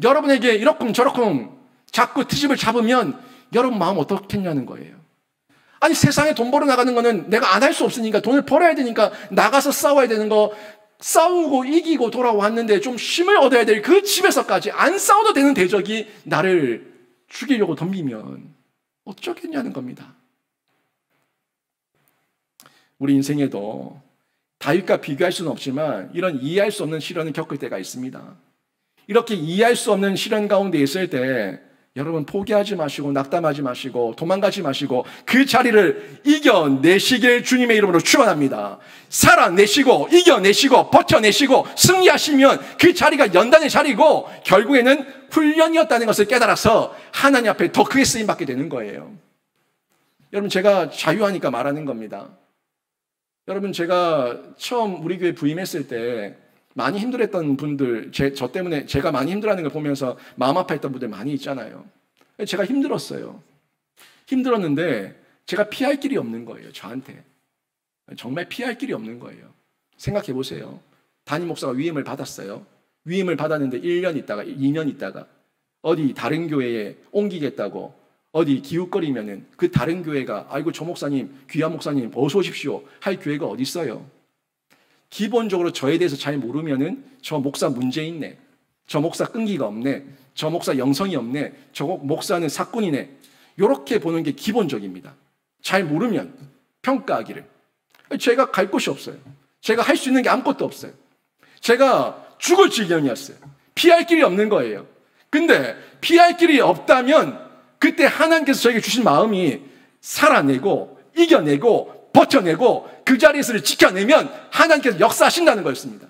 여러분에게 이러쿵저러쿵 자꾸 트집을 잡으면 여러분 마음 어떻겠냐는 거예요. 아니 세상에 돈 벌어 나가는 거는 내가 안 할 수 없으니까 돈을 벌어야 되니까 나가서 싸워야 되는 거, 싸우고 이기고 돌아왔는데 좀 힘을 얻어야 될 그 집에서까지 안 싸워도 되는 대적이 나를 죽이려고 덤비면 어쩌겠냐는 겁니다. 우리 인생에도 다윗과 비교할 수는 없지만 이런 이해할 수 없는 시련을 겪을 때가 있습니다. 이렇게 이해할 수 없는 시련 가운데 있을 때 여러분 포기하지 마시고 낙담하지 마시고 도망가지 마시고 그 자리를 이겨내시길 주님의 이름으로 축원합니다. 살아내시고 이겨내시고 버텨내시고 승리하시면 그 자리가 연단의 자리고 결국에는 훈련이었다는 것을 깨달아서 하나님 앞에 더 크게 쓰임받게 되는 거예요. 여러분 제가 자유하니까 말하는 겁니다. 여러분 제가 처음 우리 교회 부임했을 때 많이 힘들었던 분들, 저 때문에 제가 많이 힘들어하는 걸 보면서 마음 아파했던 분들 많이 있잖아요. 제가 힘들었어요. 힘들었는데 제가 피할 길이 없는 거예요. 저한테. 정말 피할 길이 없는 거예요. 생각해 보세요. 담임 목사가 위임을 받았어요. 위임을 받았는데 1년 있다가 2년 있다가 어디 다른 교회에 옮기겠다고 어디 기웃거리면은 그 다른 교회가 아이고 저 목사님, 귀한 목사님 어서 오십시오 할 교회가 어디 있어요? 기본적으로 저에 대해서 잘 모르면은 저 목사 문제 있네, 저 목사 끈기가 없네, 저 목사 영성이 없네, 저 목사는 사꾼이네, 이렇게 보는 게 기본적입니다. 잘 모르면 평가하기를. 제가 갈 곳이 없어요. 제가 할 수 있는 게 아무것도 없어요. 제가 죽을 지경이었어요. 피할 길이 없는 거예요. 근데 피할 길이 없다면 그때 하나님께서 저에게 주신 마음이 살아내고 이겨내고 버텨내고 그 자리에서 지켜내면 하나님께서 역사하신다는 거였습니다.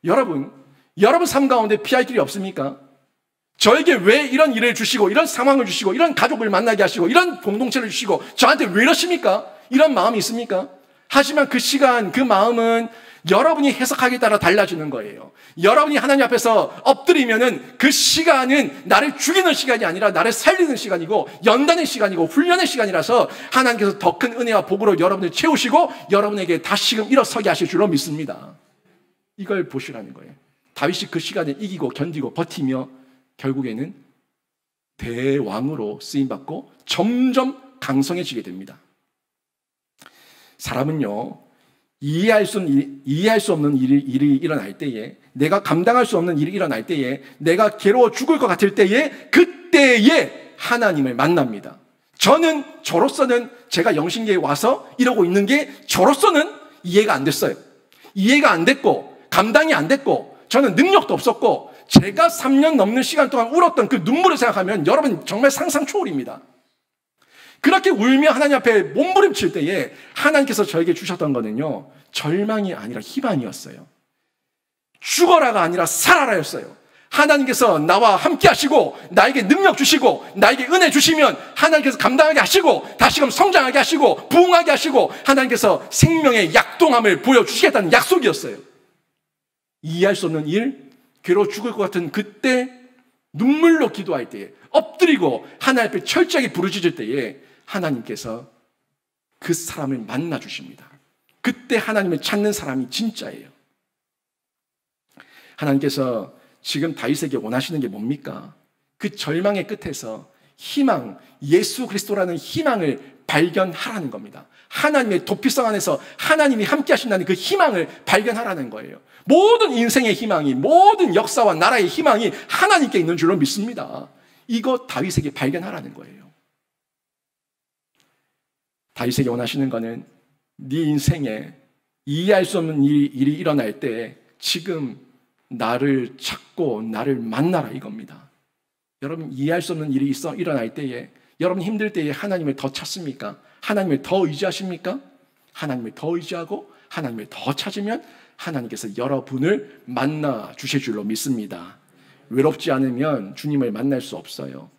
여러분 삶 가운데 피할 길이 없습니까? 저에게 왜 이런 일을 주시고 이런 상황을 주시고 이런 가족을 만나게 하시고 이런 공동체를 주시고 저한테 왜 이러십니까? 이런 마음이 있습니까? 하지만 그 시간, 그 마음은 여러분이 해석하기에 따라 달라지는 거예요. 여러분이 하나님 앞에서 엎드리면은 그 시간은 나를 죽이는 시간이 아니라 나를 살리는 시간이고 연단의 시간이고 훈련의 시간이라서 하나님께서 더 큰 은혜와 복으로 여러분을 채우시고 여러분에게 다시금 일어서게 하실 줄로 믿습니다. 이걸 보시라는 거예요. 다윗이 그 시간을 이기고 견디고 버티며 결국에는 대왕으로 쓰임받고 점점 강성해지게 됩니다. 사람은요, 이해할 수 없는 일이 일어날 때에, 내가 감당할 수 없는 일이 일어날 때에, 내가 괴로워 죽을 것 같을 때에, 그때에 하나님을 만납니다. 저로서는 제가 영신계에 와서 이러고 있는 게 저로서는 이해가 안 됐어요. 이해가 안 됐고, 감당이 안 됐고, 저는 능력도 없었고, 제가 3년 넘는 시간 동안 울었던 그 눈물을 생각하면 여러분 정말 상상 초월입니다. 그렇게 울며 하나님 앞에 몸부림칠 때에 하나님께서 저에게 주셨던 거는요, 절망이 아니라 희망이었어요. 죽어라가 아니라 살아라였어요. 하나님께서 나와 함께 하시고 나에게 능력 주시고 나에게 은혜 주시면 하나님께서 감당하게 하시고 다시금 성장하게 하시고 부흥하게 하시고 하나님께서 생명의 약동함을 보여주시겠다는 약속이었어요. 이해할 수 없는 일, 괴로워 죽을 것 같은 그때 눈물로 기도할 때에 엎드리고 하나님 앞에 철저하게 부르짖을 때에 하나님께서 그 사람을 만나 주십니다. 그때 하나님을 찾는 사람이 진짜예요. 하나님께서 지금 다윗에게 원하시는 게 뭡니까? 그 절망의 끝에서 희망, 예수 그리스도라는 희망을 발견하라는 겁니다. 하나님의 도피성 안에서 하나님이 함께 하신다는 그 희망을 발견하라는 거예요. 모든 인생의 희망이, 모든 역사와 나라의 희망이 하나님께 있는 줄로 믿습니다. 이거 다윗에게 발견하라는 거예요. 다윗에게 원하시는 거는 네 인생에 이해할 수 없는 일이 일어날 때 지금 나를 찾고 나를 만나라 이겁니다. 여러분 이해할 수 없는 일이 일어날 때에 여러분 힘들 때에 하나님을 더 찾습니까? 하나님을 더 의지하십니까? 하나님을 더 의지하고 하나님을 더 찾으면 하나님께서 여러분을 만나 주실 줄로 믿습니다. 외롭지 않으면 주님을 만날 수 없어요.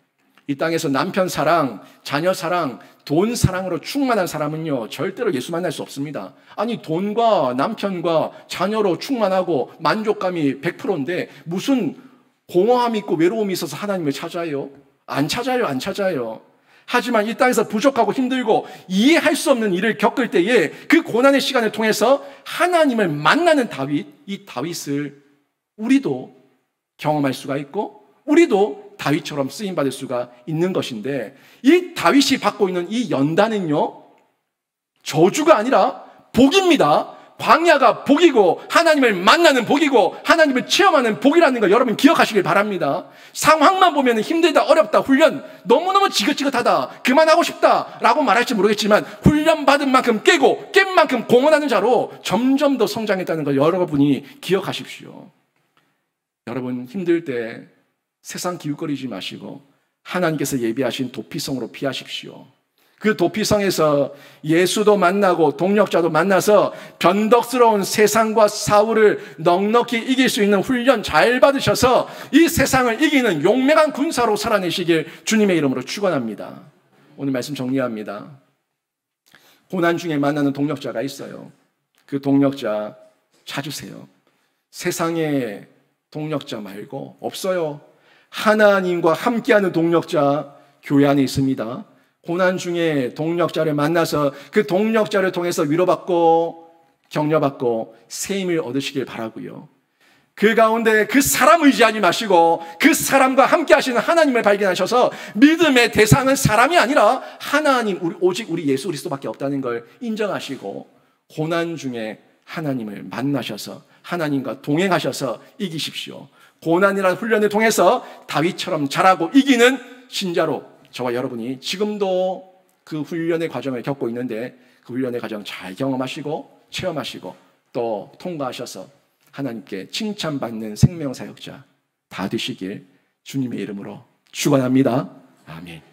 이 땅에서 남편 사랑, 자녀 사랑, 돈 사랑으로 충만한 사람은요 절대로 예수 만날 수 없습니다. 아니 돈과 남편과 자녀로 충만하고 만족감이 100%인데 무슨 공허함이 있고 외로움이 있어서 하나님을 찾아요? 안 찾아요. 하지만 이 땅에서 부족하고 힘들고 이해할 수 없는 일을 겪을 때에 그 고난의 시간을 통해서 하나님을 만나는 다윗, 이 다윗을 우리도 경험할 수가 있고 우리도 다윗처럼 쓰임받을 수가 있는 것인데 이 다윗이 받고 있는 이 연단은요 저주가 아니라 복입니다. 광야가 복이고 하나님을 만나는 복이고 하나님을 체험하는 복이라는 거 여러분 기억하시길 바랍니다. 상황만 보면 힘들다, 어렵다, 훈련 너무너무 지긋지긋하다, 그만하고 싶다 라고 말할지 모르겠지만 훈련 받은 만큼 깨고 깬 만큼 공헌하는 자로 점점 더 성장했다는 걸 여러분이 기억하십시오. 여러분 힘들 때 세상 기웃거리지 마시고 하나님께서 예비하신 도피성으로 피하십시오. 그 도피성에서 예수도 만나고 동력자도 만나서 변덕스러운 세상과 사울을 넉넉히 이길 수 있는 훈련 잘 받으셔서 이 세상을 이기는 용맹한 군사로 살아내시길 주님의 이름으로 축원합니다. 오늘 말씀 정리합니다. 고난 중에 만나는 동력자가 있어요. 그 동력자 찾으세요. 세상의 동력자 말고 없어요. 하나님과 함께하는 동력자 교회 안에 있습니다. 고난 중에 동력자를 만나서 그 동력자를 통해서 위로받고 격려받고 새 힘을 얻으시길 바라고요. 그 가운데 그 사람 의지하지 마시고 그 사람과 함께 하시는 하나님을 발견하셔서 믿음의 대상은 사람이 아니라 하나님, 오직 우리 예수 그리스도밖에 없다는 걸 인정하시고 고난 중에 하나님을 만나셔서 하나님과 동행하셔서 이기십시오. 고난이라는 훈련을 통해서 다윗처럼 자라고 이기는 신자로 저와 여러분이 지금도 그 훈련의 과정을 겪고 있는데 그 훈련의 과정 잘 경험하시고 체험하시고 또 통과하셔서 하나님께 칭찬받는 생명사역자 다 되시길 주님의 이름으로 축원합니다. 아멘.